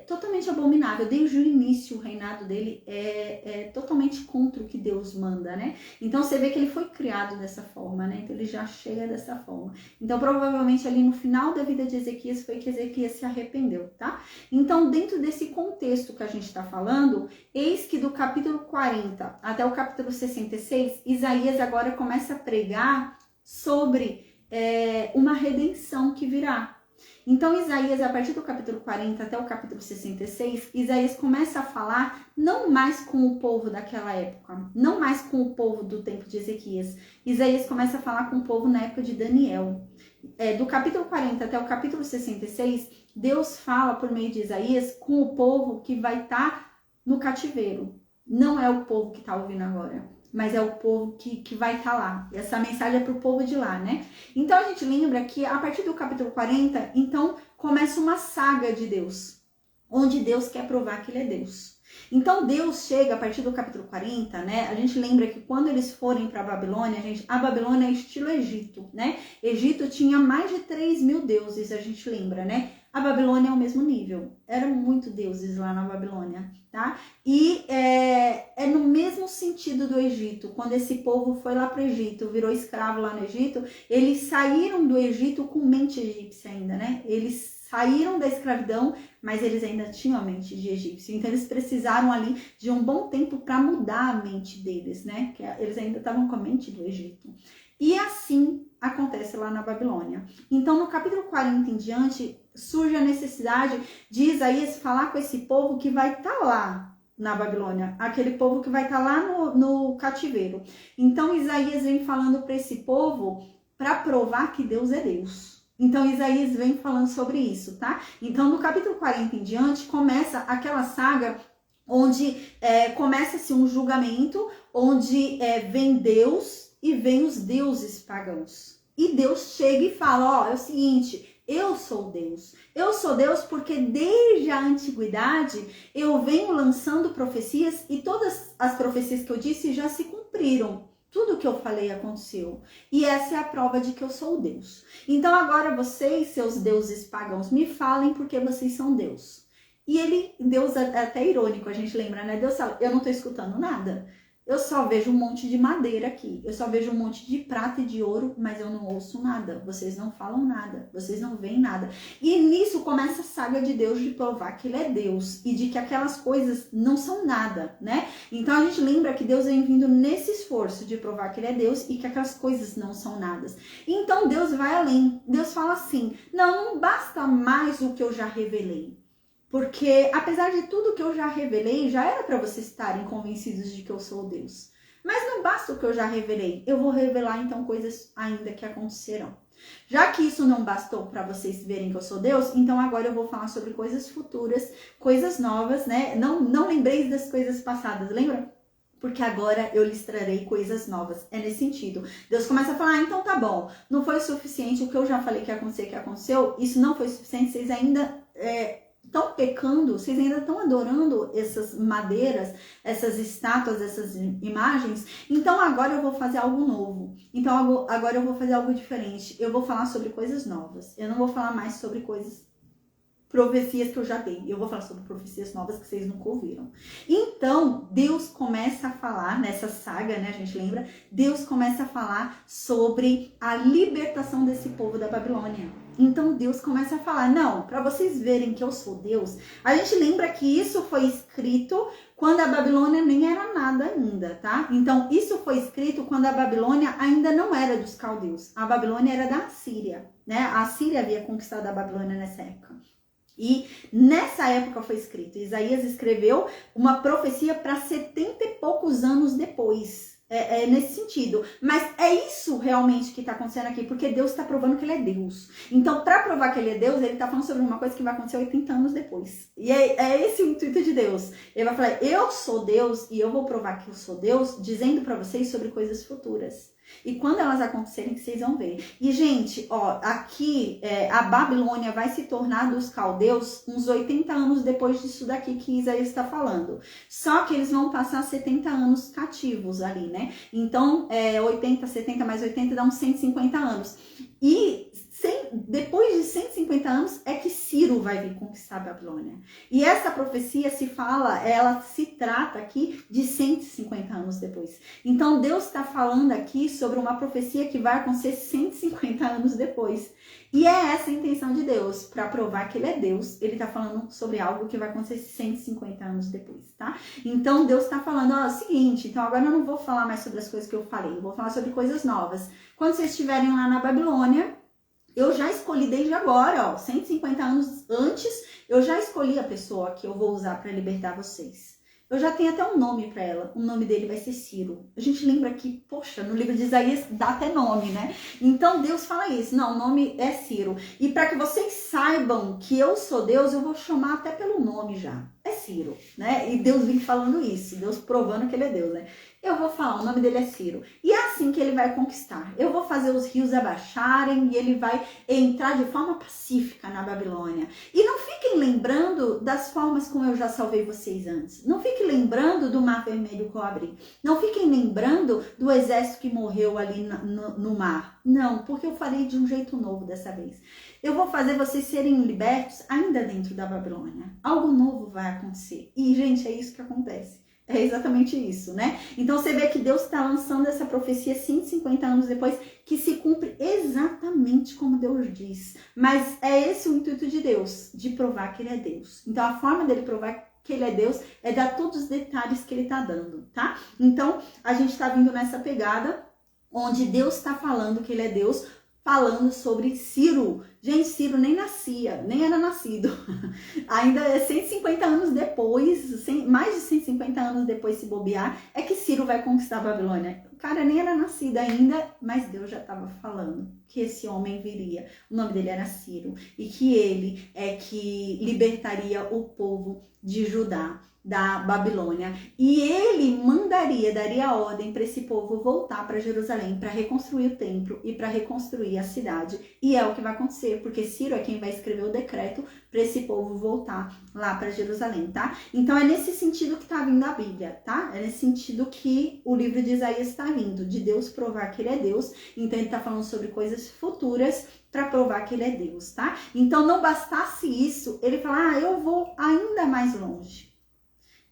Totalmente abominável. Desde o início, o reinado dele é totalmente contra o que Deus manda, né? Então, você vê que ele foi criado dessa forma, né? Então, ele já chega dessa forma. Então, provavelmente, ali no final da vida de Ezequias, foi que Ezequias se arrependeu, tá? Então, dentro desse contexto que a gente está falando, eis que do capítulo 40 até o capítulo 66, Isaías agora começa a pregar sobre uma redenção que virá. Então, Isaías, a partir do capítulo 40 até o capítulo 66, Isaías começa a falar não mais com o povo daquela época, não mais com o povo do tempo de Ezequias. Isaías começa a falar com o povo na época de Daniel. Do capítulo 40 até o capítulo 66, Deus fala por meio de Isaías com o povo que vai estar no cativeiro. Não é o povo que está ouvindo agora, mas é o povo que vai estar lá. Essa mensagem é para o povo de lá, né? Então, a gente lembra que a partir do capítulo 40, então, começa uma saga de Deus, onde Deus quer provar que ele é Deus. Então Deus chega a partir do capítulo 40, né? A gente lembra que quando eles forem para a Babilônia, a Babilônia é estilo Egito, né? Egito tinha mais de 3.000 deuses, a gente lembra, né? A Babilônia é o mesmo nível, eram muitos deuses lá na Babilônia, tá? E é no mesmo sentido do Egito, quando esse povo foi lá para o Egito, virou escravo lá no Egito, eles saíram do Egito com mente egípcia ainda, né? Eles saíram da escravidão, mas eles ainda tinham a mente de egípcio. Então, eles precisaram ali de um bom tempo para mudar a mente deles, né? Que eles ainda estavam com a mente do Egito. E assim acontece lá na Babilônia. Então, no capítulo 40 em diante, surge a necessidade de Isaías falar com esse povo que vai estar lá na Babilônia, aquele povo que vai estar lá no cativeiro. Então, Isaías vem falando para esse povo para provar que Deus é Deus. Então, Isaías vem falando sobre isso, tá? Então, no capítulo 40 em diante, começa aquela saga onde começa-se um julgamento, onde vem Deus e vem os deuses pagãos. E Deus chega e fala, é o seguinte, eu sou Deus. Eu sou Deus porque desde a antiguidade eu venho lançando profecias e todas as profecias que eu disse já se cumpriram. Tudo que eu falei aconteceu. E essa é a prova de que eu sou Deus. Então agora vocês, seus deuses pagãos, me falem porque vocês são Deus. E Deus é até irônico, a gente lembra, né? Deus fala, eu não tô escutando nada. Eu só vejo um monte de madeira aqui. Eu só vejo um monte de prata e de ouro, mas eu não ouço nada. Vocês não falam nada. Vocês não veem nada. E nisso começa a saga de Deus de provar que ele é Deus. E de que aquelas coisas não são nada, né? Então a gente lembra que Deus vem vindo nesse esforço de provar que ele é Deus e que aquelas coisas não são nada. Então Deus vai além. Deus fala assim, não basta mais o que eu já revelei. Porque, apesar de tudo que eu já revelei, já era para vocês estarem convencidos de que eu sou Deus. Mas não basta o que eu já revelei. Eu vou revelar, então, coisas ainda que acontecerão. Já que isso não bastou para vocês verem que eu sou Deus, então agora eu vou falar sobre coisas futuras, coisas novas, né? Não lembrei das coisas passadas, lembra? Porque agora eu lhes trarei coisas novas. É nesse sentido. Deus começa a falar, então tá bom, não foi suficiente o que eu já falei que ia acontecer, que aconteceu. Isso não foi suficiente, vocês ainda... estão pecando, vocês ainda estão adorando essas madeiras, essas estátuas, essas imagens, então agora eu vou fazer algo novo, então agora eu vou fazer algo diferente, eu vou falar sobre coisas novas, eu não vou falar mais sobre profecias que eu já dei, eu vou falar sobre profecias novas que vocês nunca ouviram. Então, Deus começa a falar, nessa saga, né, a gente lembra, Deus começa a falar sobre a libertação desse povo da Babilônia. Então Deus começa a falar, não, para vocês verem que eu sou Deus, a gente lembra que isso foi escrito quando a Babilônia nem era nada ainda, tá? Então isso foi escrito quando a Babilônia ainda não era dos caldeus, a Babilônia era da Assíria, né? A Assíria havia conquistado a Babilônia nessa época. E nessa época foi escrito, Isaías escreveu uma profecia para 70 e poucos anos depois. É nesse sentido, mas é isso realmente que está acontecendo aqui, porque Deus está provando que ele é Deus. Então, para provar que ele é Deus, ele está falando sobre uma coisa que vai acontecer 80 anos depois. E é esse o intuito de Deus. Ele vai falar, eu sou Deus e eu vou provar que eu sou Deus, dizendo para vocês sobre coisas futuras. E quando elas acontecerem, que vocês vão ver. E, gente, ó, aqui a Babilônia vai se tornar dos caldeus uns 80 anos depois disso daqui que Isaías está falando. Só que eles vão passar 70 anos cativos ali, né? Então, 80, 70 mais 80 dá uns 150 anos. E depois de 150 anos é que Ciro vai vir conquistar a Babilônia. E essa profecia ela se trata aqui de 150 anos depois. Então Deus está falando aqui sobre uma profecia que vai acontecer 150 anos depois. E é essa a intenção de Deus, para provar que ele é Deus. Ele está falando sobre algo que vai acontecer 150 anos depois, tá? Então Deus está falando, ó, é o seguinte, então agora eu não vou falar mais sobre as coisas que eu falei, eu vou falar sobre coisas novas. Quando vocês estiverem lá na Babilônia, eu já escolhi desde agora, ó, 150 anos antes, eu já escolhi a pessoa que eu vou usar para libertar vocês. Eu já tenho até um nome para ela, o nome dele vai ser Ciro. A gente lembra que, poxa, no livro de Isaías dá até nome, né? Então Deus fala isso, não, o nome é Ciro. E para que vocês saibam que eu sou Deus, eu vou chamar até pelo nome já. é Ciro, né? E Deus vem falando isso, Deus provando que ele é Deus, né? Eu vou falar, o nome dele é Ciro. E é assim que ele vai conquistar. Eu vou fazer os rios abaixarem e ele vai entrar de forma pacífica na Babilônia. E não fiquem lembrando das formas como eu já salvei vocês antes. Não fiquem lembrando do mar vermelho que eu abri. Não fiquem lembrando do exército que morreu ali no mar. Não, porque eu farei de um jeito novo dessa vez. Eu vou fazer vocês serem libertos ainda dentro da Babilônia. Algo novo vai acontecer. E, gente, é isso que acontece. É exatamente isso, né? Então você vê que Deus está lançando essa profecia 150 anos depois, que se cumpre exatamente como Deus diz. Mas é esse o intuito de Deus, de provar que ele é Deus. Então a forma dele provar que ele é Deus é dar todos os detalhes que ele está dando, tá? Então a gente está vindo nessa pegada onde Deus está falando que ele é Deus, falando sobre Ciro. Gente, Ciro nem nascia, nem era nascido. Ainda 150 anos depois, mais de 150 anos depois, se bobear, é que Ciro vai conquistar a Babilônia. O cara nem era nascido ainda, mas Deus já estava falando que esse homem viria. O nome dele era Ciro. E que ele é que libertaria o povo de Judá da Babilônia, e ele daria ordem para esse povo voltar para Jerusalém, para reconstruir o templo e para reconstruir a cidade, e é o que vai acontecer, porque Ciro é quem vai escrever o decreto para esse povo voltar lá para Jerusalém, tá? Então é nesse sentido que tá vindo a Bíblia, tá? É nesse sentido que o livro de Isaías está vindo, de Deus provar que ele é Deus. Então ele tá falando sobre coisas futuras para provar que ele é Deus, tá? Então não bastasse isso, ele fala, eu vou ainda mais longe.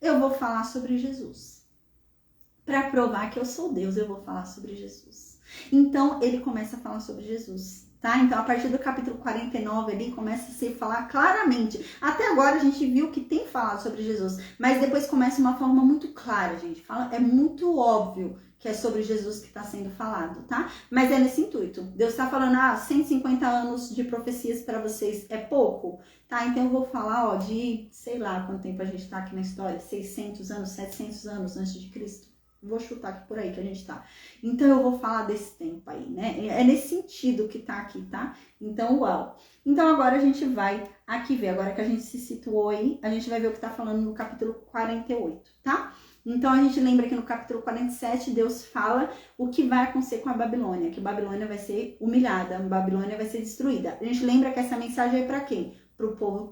Eu vou falar sobre Jesus. Para provar que eu sou Deus, eu vou falar sobre Jesus. Então, ele começa a falar sobre Jesus, tá? Então, a partir do capítulo 49 ali, começa a se falar claramente. Até agora, a gente viu que tem falado sobre Jesus, mas depois começa uma forma muito clara, gente. É muito óbvio que é sobre Jesus que está sendo falado, tá? Mas é nesse intuito. Deus está falando, 150 anos de profecias para vocês é pouco? Tá, então eu vou falar, de, sei lá quanto tempo a gente está aqui na história, 600 anos, 700 anos antes de Cristo. Vou chutar aqui por aí que a gente tá. Então eu vou falar desse tempo aí, né? É nesse sentido que tá aqui, tá? Então, uau. Então agora a gente vai aqui ver, agora que a gente se situou aí, a gente vai ver o que tá falando no capítulo 48, tá? Então a gente lembra que no capítulo 47 Deus fala o que vai acontecer com a Babilônia, que a Babilônia vai ser humilhada, a Babilônia vai ser destruída. A gente lembra que essa mensagem é para quem? Para o povo do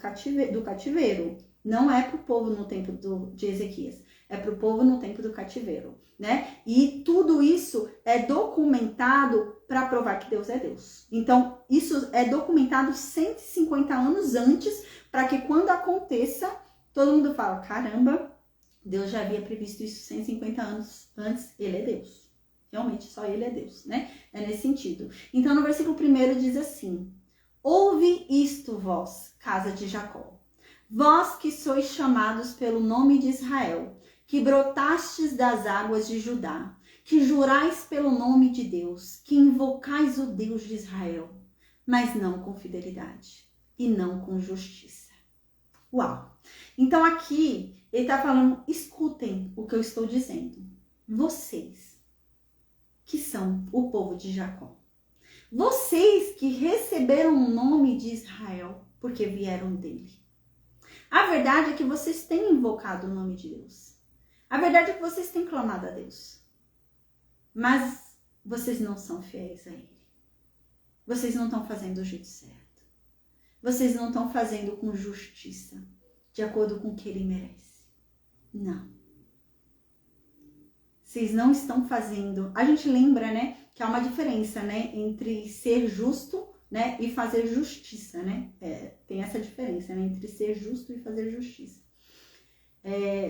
cativeiro. Não é para o povo no tempo de Ezequias, é para o povo no tempo do cativeiro, né? E tudo isso é documentado para provar que Deus é Deus. Então, isso é documentado 150 anos antes, para que quando aconteça, todo mundo fala, caramba, Deus já havia previsto isso 150 anos antes, ele é Deus. Realmente, só ele é Deus, né? É nesse sentido. Então, no versículo 1 diz assim, ouve isto vós, casa de Jacó, vós que sois chamados pelo nome de Israel, que brotastes das águas de Judá, que jurais pelo nome de Deus, que invocais o Deus de Israel, mas não com fidelidade e não com justiça. Uau! Então aqui ele está falando, escutem o que eu estou dizendo. Vocês, que são o povo de Jacó, vocês que receberam o nome de Israel, porque vieram dele. A verdade é que vocês têm invocado o nome de Deus. A verdade é que vocês têm clamado a Deus. Mas vocês não são fiéis a Ele. Vocês não estão fazendo do jeito certo. Vocês não estão fazendo com justiça, de acordo com o que Ele merece. Não. Vocês não estão fazendo... A gente lembra, né, que há uma diferença, né, entre ser justo, né, e fazer justiça, né? Tem essa diferença, né, entre ser justo e fazer justiça.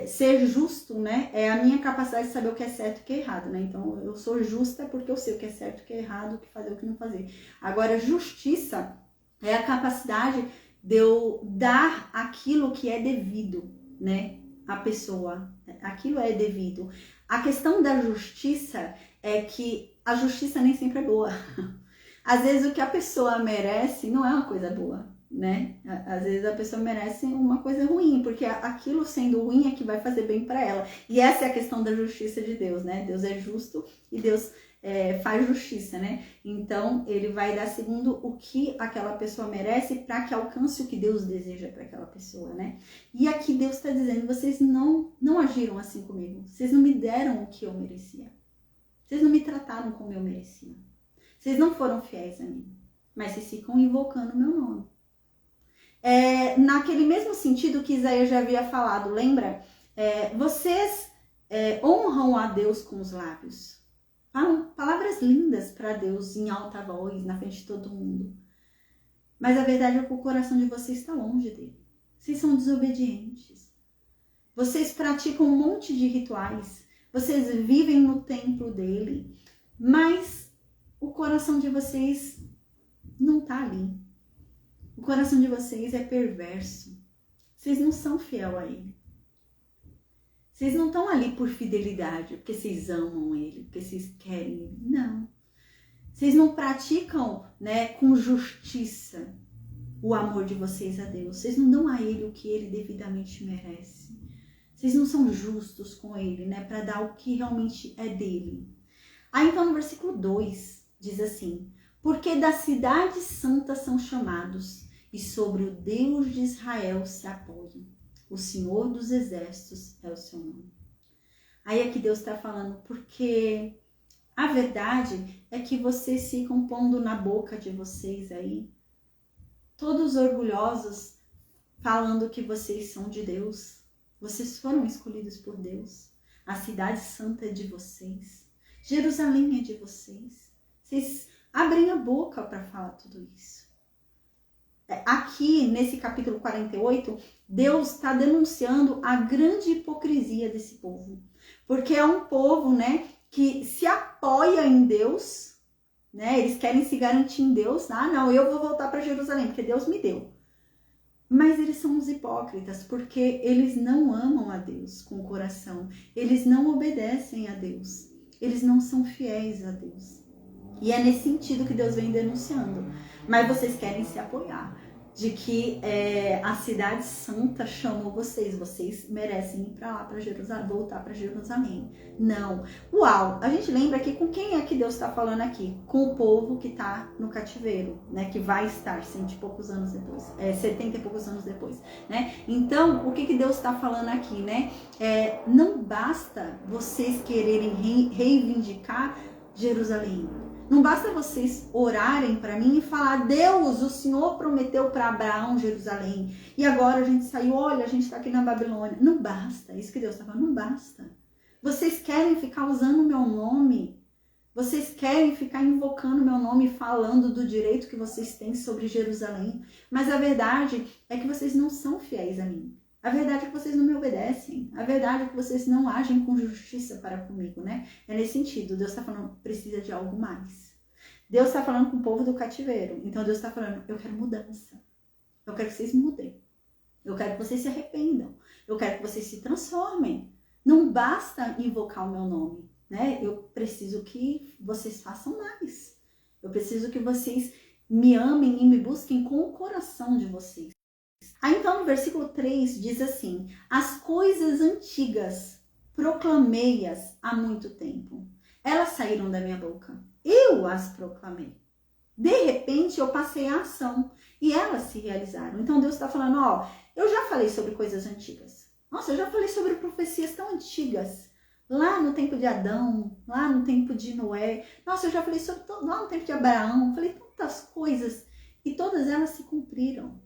Ser justo, né, é a minha capacidade de saber o que é certo e o que é errado, né? Então, eu sou justa porque eu sei o que é certo e o que é errado, o que fazer e o que não fazer. Agora, justiça é a capacidade de eu dar aquilo que é devido, né, à pessoa. Aquilo é devido. A questão da justiça é que a justiça nem sempre é boa. Às vezes o que a pessoa merece não é uma coisa boa, né? Às vezes a pessoa merece uma coisa ruim, porque aquilo sendo ruim é que vai fazer bem para ela. E essa é a questão da justiça de Deus, né? Deus é justo e Deus faz justiça, né? Então, ele vai dar segundo o que aquela pessoa merece para que alcance o que Deus deseja para aquela pessoa, né? E aqui Deus está dizendo, vocês não agiram assim comigo. Vocês não me deram o que eu merecia. Vocês não me trataram como eu merecia. Vocês não foram fiéis a mim. Mas vocês ficam invocando o meu nome. Naquele mesmo sentido que Isaías já havia falado, lembra? Vocês honram a Deus com os lábios. Falam palavras lindas para Deus em alta voz, na frente de todo mundo. Mas a verdade é que o coração de vocês está longe dele. Vocês são desobedientes. Vocês praticam um monte de rituais. Vocês vivem no templo dele. Mas o coração de vocês não está ali. O coração de vocês é perverso. Vocês não são fiel a ele. Vocês não estão ali por fidelidade, porque vocês amam ele, porque vocês querem ele. Não. Vocês não praticam, né, com justiça o amor de vocês a Deus. Vocês não dão a ele o que ele devidamente merece. Vocês não são justos com ele, né, para dar o que realmente é dele. Aí então no versículo 2 diz assim: porque da cidade santa são chamados, e sobre o Deus de Israel se apoiam. O Senhor dos Exércitos é o seu nome. Aí aqui Deus está falando, porque a verdade é que vocês ficam pondo na boca de vocês aí, todos orgulhosos, falando que vocês são de Deus. Vocês foram escolhidos por Deus. A cidade santa é de vocês. Jerusalém é de vocês. Vocês abrem a boca para falar tudo isso. Aqui, nesse capítulo 48, Deus está denunciando a grande hipocrisia desse povo. Porque é um povo, né, que se apoia em Deus, né? Eles querem se garantir em Deus. Ah, não, eu vou voltar para Jerusalém, porque Deus me deu. Mas eles são os hipócritas, porque eles não amam a Deus com o coração. Eles não obedecem a Deus. Eles não são fiéis a Deus. E é nesse sentido que Deus vem denunciando. Mas vocês querem se apoiar de que a cidade santa chamou vocês merecem ir para lá, para Jerusalém, voltar para Jerusalém. Não. Uau! A gente lembra aqui com quem é que Deus está falando aqui? Com o povo que está no cativeiro, né? Que vai estar 70 e poucos anos depois, né? Então, o que Deus está falando aqui, né? Não basta vocês quererem reivindicar Jerusalém. Não basta vocês orarem para mim e falar: Deus, o Senhor prometeu para Abraão Jerusalém. E agora a gente saiu, olha, a gente está aqui na Babilônia. Não basta, é isso que Deus está falando, não basta. Vocês querem ficar usando o meu nome. Vocês querem ficar invocando o meu nome, falando do direito que vocês têm sobre Jerusalém. Mas a verdade é que vocês não são fiéis a mim. A verdade é que vocês não me obedecem. A verdade é que vocês não agem com justiça para comigo, né? É nesse sentido. Deus está falando, precisa de algo mais. Deus está falando com o povo do cativeiro. Então Deus está falando, eu quero mudança. Eu quero que vocês mudem. Eu quero que vocês se arrependam. Eu quero que vocês se transformem. Não basta invocar o meu nome, né? Eu preciso que vocês façam mais. Eu preciso que vocês me amem e me busquem com o coração de vocês. Aí então no versículo 3 diz assim: as coisas antigas proclamei-as há muito tempo. Elas saíram da minha boca. Eu as proclamei. De repente eu passei a ação e elas se realizaram. Então Deus está falando, ó, eu já falei sobre coisas antigas. Nossa, eu já falei sobre profecias tão antigas. Lá no tempo de Adão, lá no tempo de Noé. Nossa, eu já falei sobre lá no tempo de Abraão. Falei tantas coisas e todas elas se cumpriram.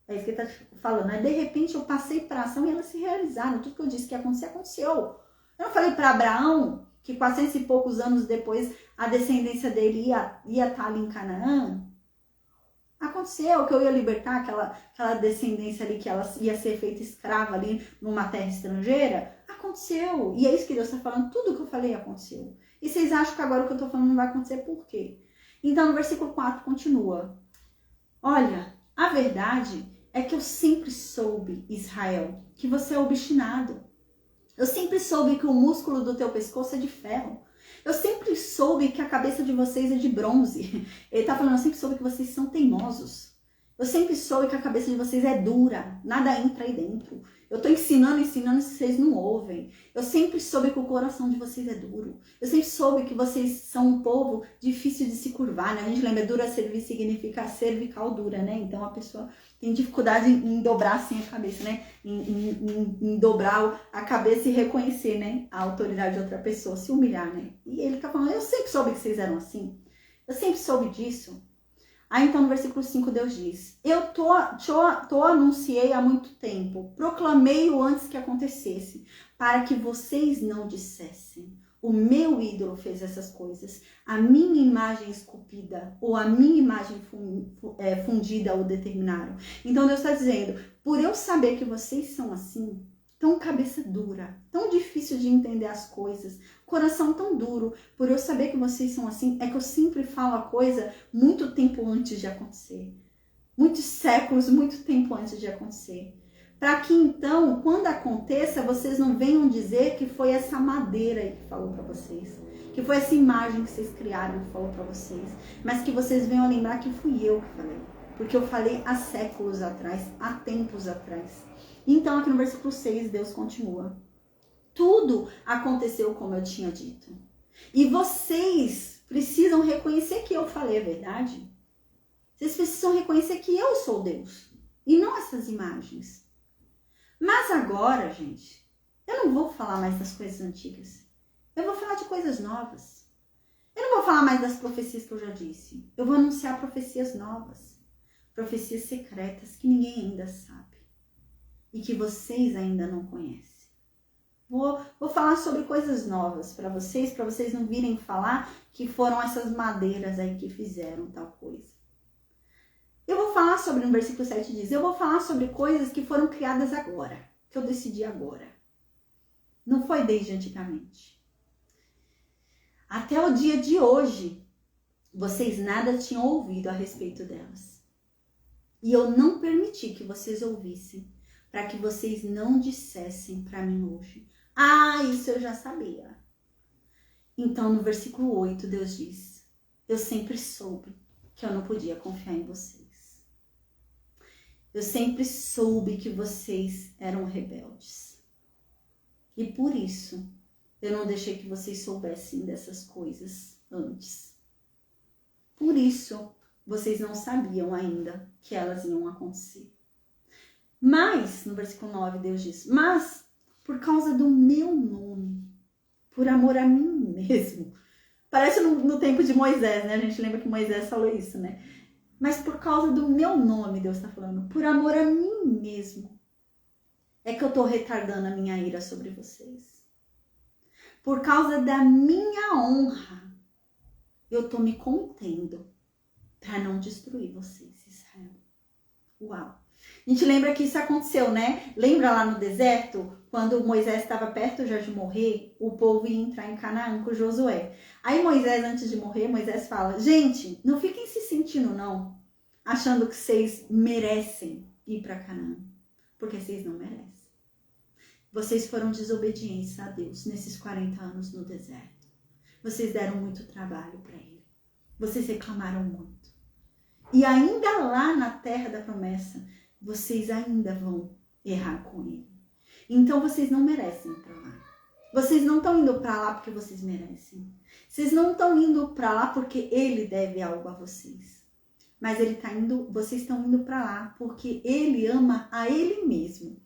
É isso que ele está falando, né? De repente eu passei para ação e elas se realizaram. Tudo que eu disse que ia acontecer, aconteceu. Eu não falei para Abraão que 400 e poucos anos depois a descendência dele ia estar ali em Canaã. Aconteceu que eu ia libertar aquela descendência ali, que ela ia ser feita escrava ali numa terra estrangeira. Aconteceu. E é isso que Deus está falando. Tudo que eu falei aconteceu. E vocês acham que agora o que eu estou falando não vai acontecer? Por quê? Então no versículo 4 continua. Olha, a verdade é que eu sempre soube, Israel, que você é obstinado. Eu sempre soube que o músculo do teu pescoço é de ferro. Eu sempre soube que a cabeça de vocês é de bronze. Ele está falando, eu sempre soube que vocês são teimosos. Eu sempre soube que a cabeça de vocês é dura, nada entra aí dentro. Eu tô ensinando, e vocês não ouvem. Eu sempre soube que o coração de vocês é duro. Eu sempre soube que vocês são um povo difícil de se curvar, né? A gente lembra, dura servir significa cervical dura, né? Então a pessoa tem dificuldade em dobrar assim a cabeça, né? Em dobrar a cabeça e reconhecer, né? A autoridade de outra pessoa, se humilhar, né? E ele tá falando, eu sempre soube que vocês eram assim. Eu sempre soube disso. Aí então no versículo 5 Deus diz, eu anunciei há muito tempo, proclamei-o antes que acontecesse, para que vocês não dissessem, o meu ídolo fez essas coisas, a minha imagem esculpida ou a minha imagem fundida o determinaram. Então Deus está dizendo, por eu saber que vocês são assim, tão cabeça dura, tão difícil de entender as coisas, coração tão duro, por eu saber que vocês são assim, é que eu sempre falo a coisa muito tempo antes de acontecer. Muitos séculos, muito tempo antes de acontecer. Para que então, quando aconteça, vocês não venham dizer que foi essa madeira aí que falou para vocês, que foi essa imagem que vocês criaram que falou para vocês, mas que vocês venham lembrar que fui eu que falei. Porque eu falei há séculos atrás, há tempos atrás. Então, aqui no versículo 6, Deus continua. Tudo aconteceu como eu tinha dito. E vocês precisam reconhecer que eu falei a verdade. Vocês precisam reconhecer que eu sou Deus. E não essas imagens. Mas agora, gente, eu não vou falar mais das coisas antigas. Eu vou falar de coisas novas. Eu não vou falar mais das profecias que eu já disse. Eu vou anunciar profecias novas. Profecias secretas que ninguém ainda sabe. E que vocês ainda não conhecem. Vou falar sobre coisas novas para vocês não virem falar que foram essas madeiras aí que fizeram tal coisa. Eu vou falar sobre, no versículo 7 diz, eu vou falar sobre coisas que foram criadas agora, que eu decidi agora. Não foi desde antigamente. Até o dia de hoje, vocês nada tinham ouvido a respeito delas. E eu não permiti que vocês ouvissem, para que vocês não dissessem para mim hoje, ah, isso eu já sabia. Então, no versículo 8, Deus diz, eu sempre soube que eu não podia confiar em vocês. Eu sempre soube que vocês eram rebeldes. E por isso, eu não deixei que vocês soubessem dessas coisas antes. Por isso, vocês não sabiam ainda que elas iam acontecer. Mas, no versículo 9, Deus diz, mas por causa do meu nome, por amor a mim mesmo. Parece no tempo de Moisés, né? A gente lembra que Moisés falou isso, né? Mas por causa do meu nome, Deus está falando, por amor a mim mesmo, é que eu estou retardando a minha ira sobre vocês. Por causa da minha honra, eu estou me contendo para não destruir vocês, Israel. Uau! A gente lembra que isso aconteceu, né? Lembra lá no deserto, quando Moisés estava perto já de morrer, o povo ia entrar em Canaã com Josué. Aí Moisés, antes de morrer, Moisés fala, gente, não fiquem se sentindo não, achando que vocês merecem ir para Canaã, porque vocês não merecem. Vocês foram desobedientes a Deus nesses 40 anos no deserto. Vocês deram muito trabalho para ele. Vocês reclamaram muito. E ainda lá na terra da promessa, vocês ainda vão errar com ele. Então vocês não merecem ir para lá. Vocês não estão indo para lá porque vocês merecem. Vocês não estão indo para lá porque ele deve algo a vocês. Mas vocês estão indo para lá porque ele ama a ele mesmo.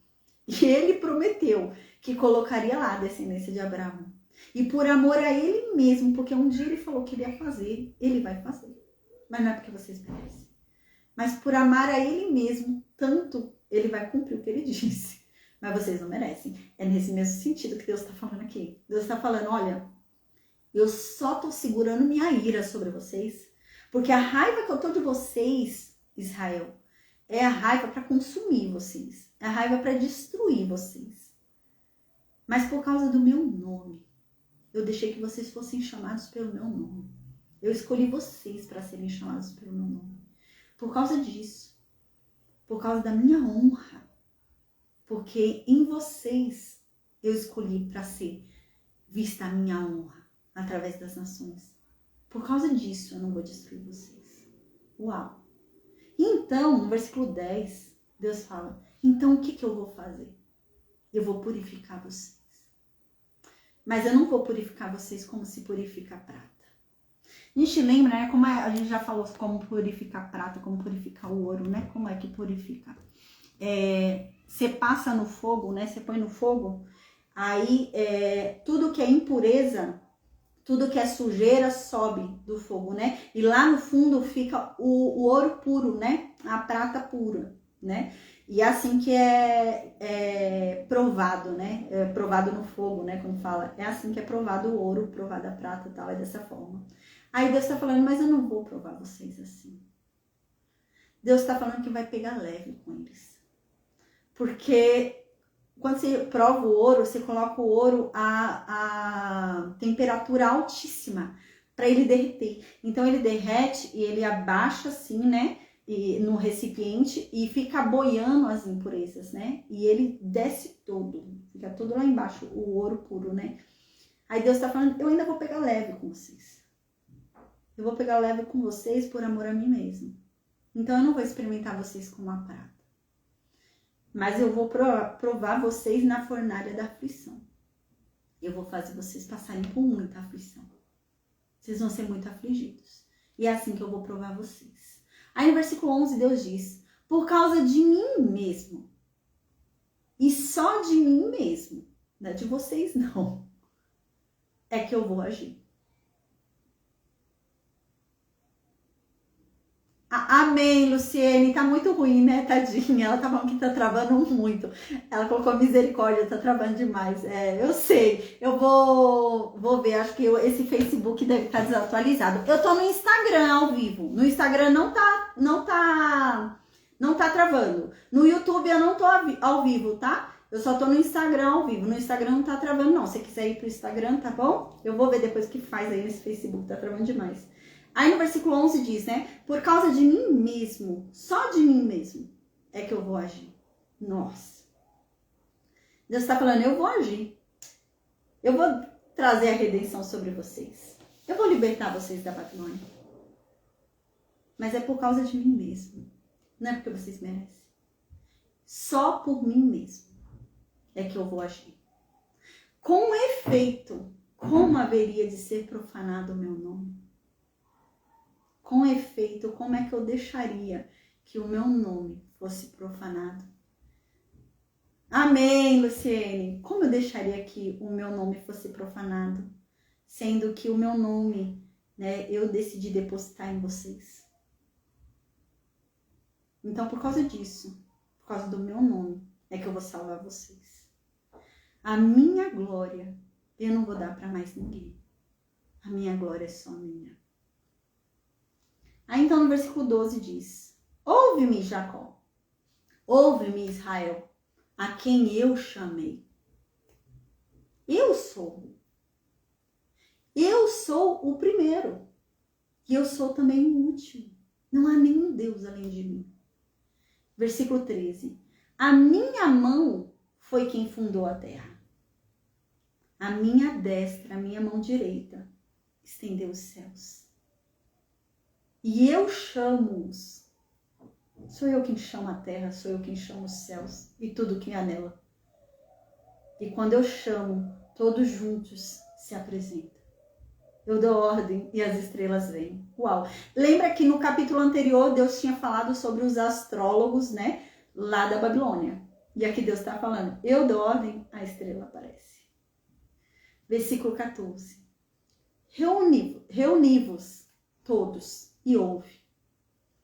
E ele prometeu que colocaria lá a descendência de Abraão. E por amor a ele mesmo, porque um dia ele falou que ele ia fazer, ele vai fazer. Mas não é porque vocês merecem. Mas por amar a ele mesmo, tanto ele vai cumprir o que ele disse. Mas vocês não merecem. É nesse mesmo sentido que Deus está falando aqui. Deus está falando, olha, eu só estou segurando minha ira sobre vocês, porque a raiva que eu estou de vocês, Israel, é a raiva para consumir vocês. É a raiva para destruir vocês. Mas por causa do meu nome, eu deixei que vocês fossem chamados pelo meu nome. Eu escolhi vocês para serem chamados pelo meu nome. Por causa disso. Por causa da minha honra. Porque em vocês eu escolhi para ser vista a minha honra através das nações. Por causa disso eu não vou destruir vocês. Uau! Então, no versículo 10, Deus fala, então o que eu vou fazer? Eu vou purificar vocês. Mas eu não vou purificar vocês como se purifica a prata. A gente lembra, né? Como a gente já falou como purificar a prata, como purificar o ouro, né? Como é que purifica? Você passa no fogo, né? Você põe no fogo, aí tudo que é impureza, tudo que é sujeira sobe do fogo, né? E lá no fundo fica o ouro puro, né? A prata pura, né? E assim que é provado, né? É provado no fogo, né? Como fala. É assim que é provado o ouro, provado a prata e tal, é dessa forma. Aí Deus tá falando, mas eu não vou provar vocês assim. Deus tá falando que vai pegar leve com eles. Porque quando você prova o ouro, você coloca o ouro a temperatura altíssima para ele derreter. Então ele derrete e ele abaixa assim, né? No recipiente e fica boiando as impurezas, né? E ele desce todo, fica tudo lá embaixo, o ouro puro, né? Aí Deus tá falando, eu ainda vou pegar leve com vocês. Eu vou pegar leve com vocês por amor a mim mesmo. Então eu não vou experimentar vocês como a prata. Mas eu vou provar vocês na fornalha da aflição. Eu vou fazer vocês passarem por muita aflição. Vocês vão ser muito afligidos. E é assim que eu vou provar vocês. Aí no versículo 11 Deus diz, por causa de mim mesmo. E só de mim mesmo. Não é de vocês não. É que eu vou agir. Amém, Luciene. Tá muito ruim, né, tadinha? Ela tá falando que tá travando muito. Ela colocou misericórdia, tá travando demais. Eu sei. Eu vou ver. Acho que esse Facebook deve estar desatualizado. Eu tô no Instagram ao vivo. No Instagram não tá travando. No YouTube eu não tô ao vivo, tá? Eu só tô no Instagram ao vivo. No Instagram não tá travando, não. Se você quiser ir pro Instagram, tá bom? Eu vou ver depois o que faz aí nesse Facebook. Tá travando demais. Aí no versículo 11 diz, né? Por causa de mim mesmo, só de mim mesmo, é que eu vou agir. Nossa. Deus está falando, eu vou agir. Eu vou trazer a redenção sobre vocês. Eu vou libertar vocês da Babilônia. Mas é por causa de mim mesmo. Não é porque vocês merecem. Só por mim mesmo é que eu vou agir. Com efeito, como haveria de ser profanado o meu nome? Com efeito, como é que eu deixaria que o meu nome fosse profanado? Amém, Luciene. Como eu deixaria que o meu nome fosse profanado? Sendo que o meu nome, né, eu decidi depositar em vocês. Então, por causa disso, por causa do meu nome, é que eu vou salvar vocês. A minha glória, eu não vou dar para mais ninguém. A minha glória é só minha. Aí então no versículo 12 diz, ouve-me Jacó, ouve-me Israel, a quem eu chamei. Eu sou o primeiro e eu sou também o último. Não há nenhum Deus além de mim. Versículo 13, a minha mão foi quem fundou a terra. A minha destra, a minha mão direita, estendeu os céus. E eu chamo-os. Sou eu quem chama a terra, sou eu quem chamo os céus e tudo que há nela. E quando eu chamo, todos juntos se apresentam. Eu dou ordem e as estrelas vêm. Uau! Lembra que no capítulo anterior Deus tinha falado sobre os astrólogos, né? Lá da Babilônia. E aqui Deus está falando, eu dou ordem, a estrela aparece. Versículo 14. Reuni-vos todos e ouve,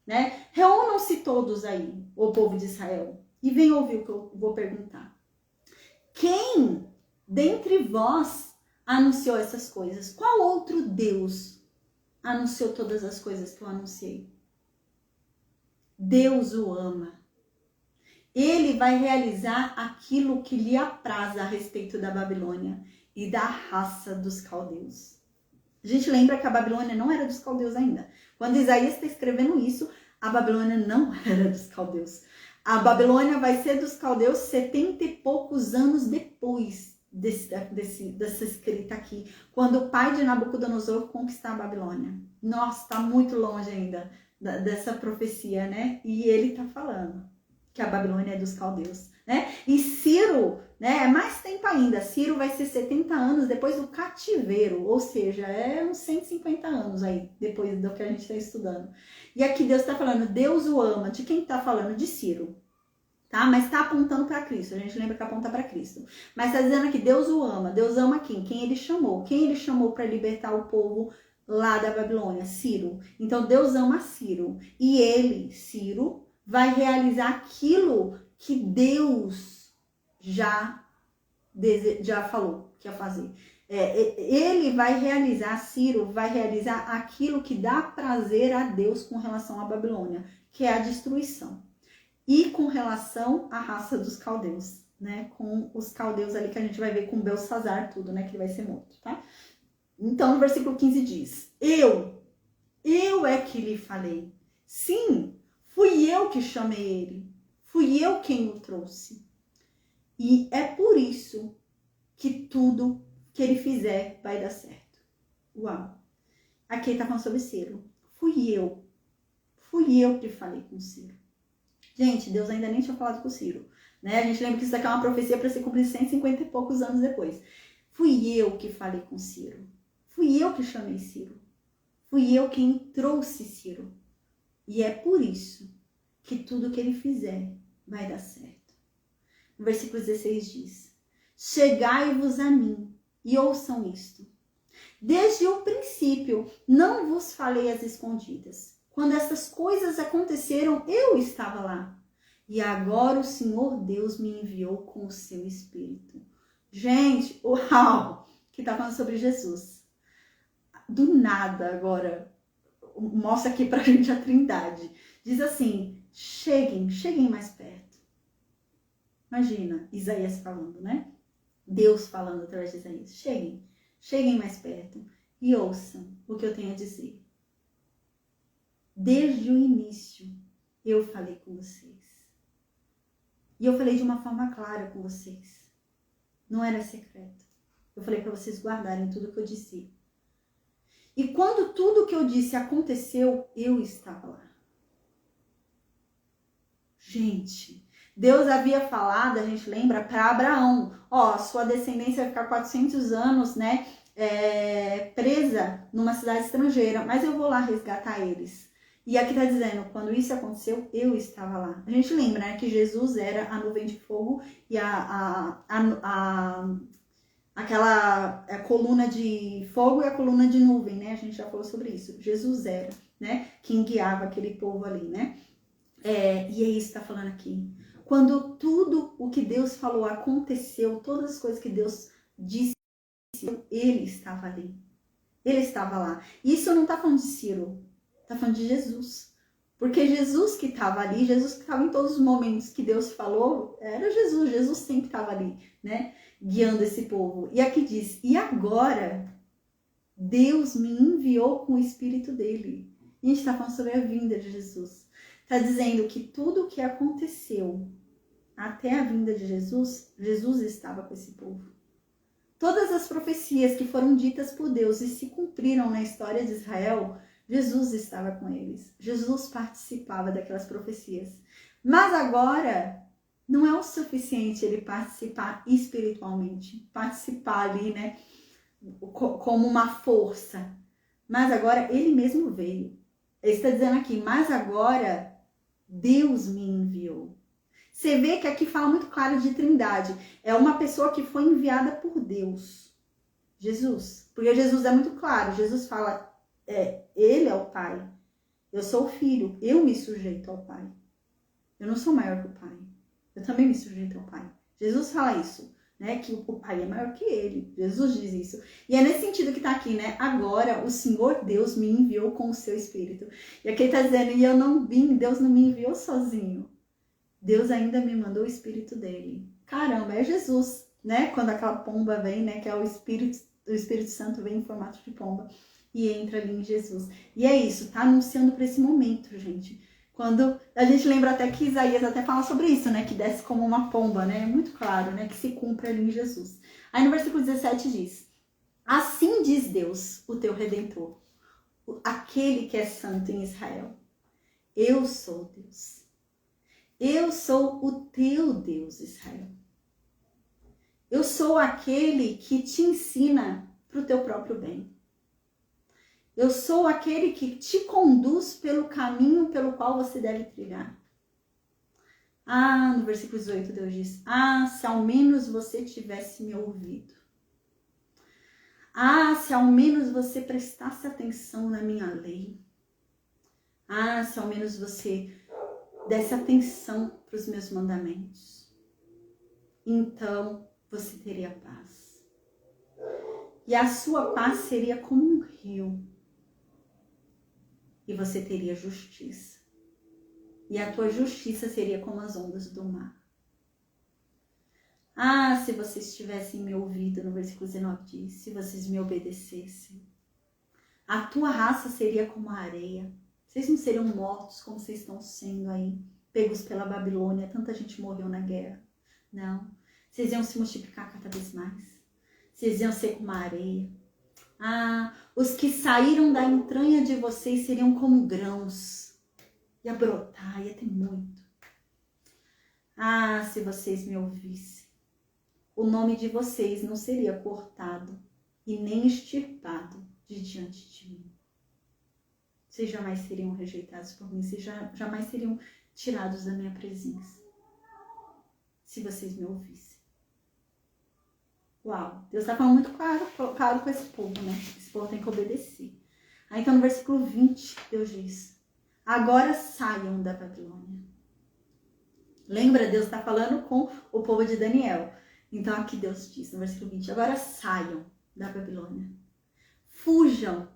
né? Reúnam-se todos aí, o povo de Israel, e vem ouvir o que eu vou perguntar. Quem dentre vós anunciou essas coisas? Qual outro Deus anunciou todas as coisas que eu anunciei? Deus o ama. Ele vai realizar aquilo que lhe apraz a respeito da Babilônia e da raça dos caldeus. A gente lembra que a Babilônia não era dos caldeus ainda. Quando Isaías está escrevendo isso, a Babilônia não era dos caldeus. A Babilônia vai ser dos caldeus 70 e poucos anos depois dessa escrita aqui. Quando o pai de Nabucodonosor conquistar a Babilônia. Nossa, está muito longe ainda dessa profecia, né? E ele tá falando que a Babilônia é dos caldeus, né? E Ciro, né, é mais tempo ainda. Ciro vai ser 70 anos depois do cativeiro, ou seja, é uns 150 anos aí, depois do que a gente está estudando. E aqui Deus está falando, Deus o ama. De quem está falando? De Ciro, tá? Mas está apontando para Cristo. A gente lembra que aponta para Cristo. Mas está dizendo aqui, Deus o ama. Deus ama quem? Quem ele chamou. Quem ele chamou para libertar o povo lá da Babilônia? Ciro. Então Deus ama Ciro. E ele, Ciro, vai realizar aquilo que Deus já falou que ia fazer. Ele vai realizar, Ciro vai realizar aquilo que dá prazer a Deus com relação à Babilônia, que é a destruição. E com relação à raça dos caldeus, né? Com os caldeus ali que a gente vai ver com Belsazar, tudo, né? Que ele vai ser morto, tá? Então, no versículo 15 diz, eu é que lhe falei. Sim, fui eu que chamei ele. Fui eu quem o trouxe. E é por isso que tudo que ele fizer vai dar certo. Uau! Aqui ele tá falando sobre Ciro. Fui eu que falei com Ciro. Gente, Deus ainda nem tinha falado com Ciro, né? A gente lembra que isso daqui é uma profecia para ser cumprida 150 e poucos anos depois. Fui eu que falei com Ciro. Fui eu que chamei Ciro. Fui eu quem trouxe Ciro. E é por isso que tudo que ele fizer vai dar certo. O versículo 16 diz, chegai-vos a mim e ouçam isto. Desde o princípio não vos falei às escondidas. Quando essas coisas aconteceram, eu estava lá. E agora o Senhor Deus me enviou com o seu Espírito. Gente, uau! Que tá falando sobre Jesus. Do nada agora, mostra aqui pra gente a Trindade. Diz assim, cheguem mais perto. Imagina, Isaías falando, né? Deus falando através de Isaías. Cheguem mais perto e ouçam o que eu tenho a dizer. Desde o início, eu falei com vocês. E eu falei de uma forma clara com vocês. Não era secreto. Eu falei para vocês guardarem tudo que eu disse. E quando tudo que eu disse aconteceu, eu estava lá. Gente, Deus havia falado, a gente lembra, para Abraão, ó, sua descendência vai ficar 400 anos, né, presa numa cidade estrangeira, mas eu vou lá resgatar eles. E aqui tá dizendo, quando isso aconteceu, eu estava lá. A gente lembra, né, que Jesus era a nuvem de fogo e aquela coluna de fogo e a coluna de nuvem, né, a gente já falou sobre isso. Jesus era, né, quem guiava aquele povo ali, né. E é isso que tá falando aqui. Quando tudo o que Deus falou aconteceu, todas as coisas que Deus disse, ele estava ali. Ele estava lá. Isso não tá falando de Ciro, tá falando de Jesus. Porque Jesus que estava ali, Jesus que estava em todos os momentos que Deus falou, era Jesus. Jesus sempre estava ali, né? Guiando esse povo. E aqui diz, e agora Deus me enviou com o Espírito dele. E a gente está falando sobre a vinda de Jesus. Está dizendo que tudo o que aconteceu até a vinda de Jesus, Jesus estava com esse povo. Todas as profecias que foram ditas por Deus e se cumpriram na história de Israel, Jesus estava com eles. Jesus participava daquelas profecias. Mas agora, não é o suficiente ele participar espiritualmente, participar ali, né, como uma força. Mas agora ele mesmo veio. Ele está dizendo aqui, mas agora Deus me enviou. Você vê que aqui fala muito claro de Trindade. É uma pessoa que foi enviada por Deus. Jesus. Porque Jesus é muito claro. Jesus fala, ele é o Pai. Eu sou o Filho. Eu me sujeito ao Pai. Eu não sou maior que o Pai. Eu também me sujeito ao Pai. Jesus fala isso, né? Que o Pai é maior que ele. Jesus diz isso. E é nesse sentido que tá aqui, né? Agora o Senhor Deus me enviou com o seu Espírito. E aqui ele tá dizendo, e eu não vim, Deus não me enviou sozinho. Deus ainda me mandou o Espírito dele. Caramba, é Jesus, né? Quando aquela pomba vem, né? Que é o Espírito Santo vem em formato de pomba e entra ali em Jesus. E é isso, tá anunciando para esse momento, gente. Quando a gente lembra até que Isaías até fala sobre isso, né? Que desce como uma pomba, né? É muito claro, né? Que se cumpre ali em Jesus. Aí no versículo 17 diz, assim diz Deus, o teu Redentor, aquele que é santo em Israel. Eu sou Deus. Eu sou o teu Deus, Israel. Eu sou aquele que te ensina para o teu próprio bem. Eu sou aquele que te conduz pelo caminho pelo qual você deve trilhar. No versículo 18, Deus diz: se ao menos você tivesse me ouvido. Se ao menos você prestasse atenção na minha lei. Se ao menos você desse atenção para os meus mandamentos. Então você teria paz. E a sua paz seria como um rio. E você teria justiça. E a tua justiça seria como as ondas do mar. Se vocês tivessem me ouvido, no versículo 19 diz, se vocês me obedecessem, a tua raça seria como a areia. Vocês não seriam mortos como vocês estão sendo aí, pegos pela Babilônia. Tanta gente morreu na guerra. Não. Vocês iam se multiplicar cada vez mais. Vocês iam ser como a areia. Os que saíram da entranha de vocês seriam como grãos. Ia brotar, ia ter muito. Se vocês me ouvissem, o nome de vocês não seria cortado e nem extirpado de diante de mim. Vocês jamais seriam rejeitados por mim, vocês jamais seriam tirados da minha presença. Se vocês me ouvissem. Uau, Deus está falando muito claro com esse povo, né? Esse povo tem que obedecer. Então no versículo 20, Deus diz: agora saiam da Babilônia. Lembra, Deus está falando com o povo de Daniel. Então aqui Deus diz no versículo 20, agora saiam da Babilônia. Fujam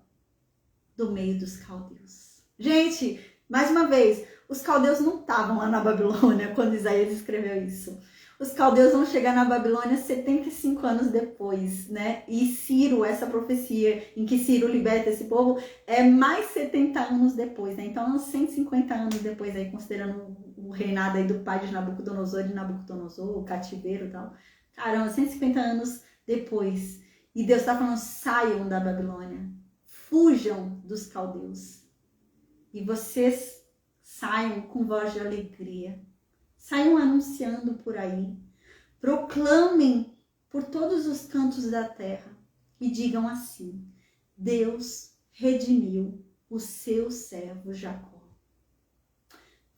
do meio dos caldeus. Gente, mais uma vez, os caldeus não estavam lá na Babilônia quando Isaías escreveu isso. Os caldeus vão chegar na Babilônia 75 anos depois, né? E Ciro, essa profecia em que Ciro liberta esse povo, é mais 70 anos depois, né? Então, uns 150 anos depois, aí, considerando o reinado aí do pai de Nabucodonosor, o cativeiro e tal. Caramba, 150 anos depois. E Deus está falando, saiam da Babilônia. Fujam dos caldeus. E vocês saiam com voz de alegria. Saiam anunciando por aí. Proclamem por todos os cantos da terra. E digam assim: Deus redimiu o seu servo Jacó.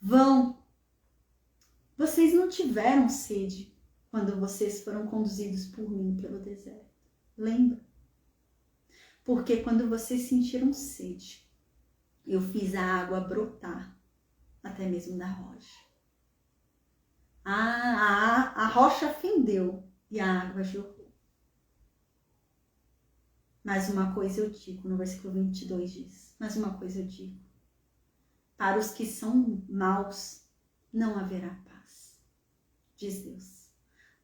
Vão. Vocês não tiveram sede quando vocês foram conduzidos por mim pelo deserto. Lembra? Porque quando vocês sentiram sede, eu fiz a água brotar, até mesmo da rocha. A rocha fendeu e a água jorrou. Mas uma coisa eu digo, no versículo 22 diz, mas uma coisa eu digo, para os que são maus não haverá paz, diz Deus.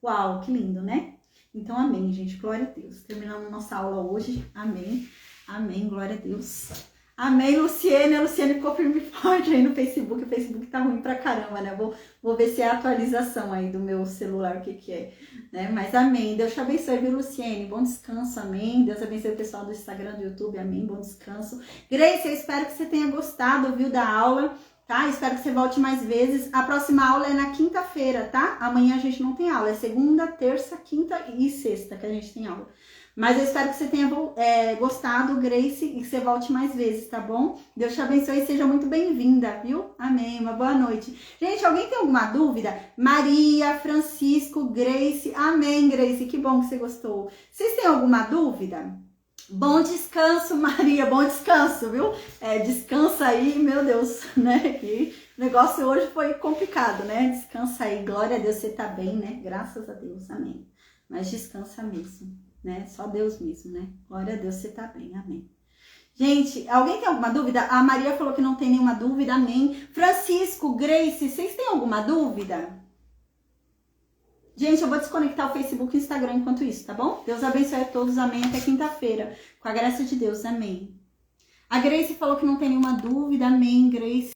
Uau, que lindo, né? Então, amém, gente. Glória a Deus. Terminando nossa aula hoje. Amém. Amém. Glória a Deus. Amém, Luciene. A Luciene ficou firme e forte aí no Facebook. O Facebook tá ruim pra caramba, né? Vou ver se é a atualização aí do meu celular, o que é, né? Mas amém. Deus te abençoe, viu, Luciene? Bom descanso, amém. Deus abençoe o pessoal do Instagram, do YouTube, amém. Bom descanso. Grace, eu espero que você tenha gostado, viu, da aula. Tá? Espero que você volte mais vezes. A próxima aula é na quinta-feira, tá? Amanhã a gente não tem aula. É segunda, terça, quinta e sexta que a gente tem aula. Mas eu espero que você tenha gostado, Grace, e que você volte mais vezes, tá bom? Deus te abençoe e seja muito bem-vinda, viu? Amém. Uma boa noite. Gente, alguém tem alguma dúvida? Maria, Francisco, Grace. Amém, Grace. Que bom que você gostou. Vocês têm alguma dúvida? Bom descanso, Maria, bom descanso, viu? Descansa aí, meu Deus, né? E o negócio hoje foi complicado, né? Descansa aí, glória a Deus, você tá bem, né? Graças a Deus, amém. Mas descansa mesmo, né? Só Deus mesmo, né? Glória a Deus, você tá bem, amém. Gente, alguém tem alguma dúvida? A Maria falou que não tem nenhuma dúvida, amém. Francisco, Grace, vocês têm alguma dúvida? Gente, eu vou desconectar o Facebook e o Instagram enquanto isso, tá bom? Deus abençoe a todos, amém, até quinta-feira. Com a graça de Deus, amém. A Grace falou que não tem nenhuma dúvida, amém, Grace.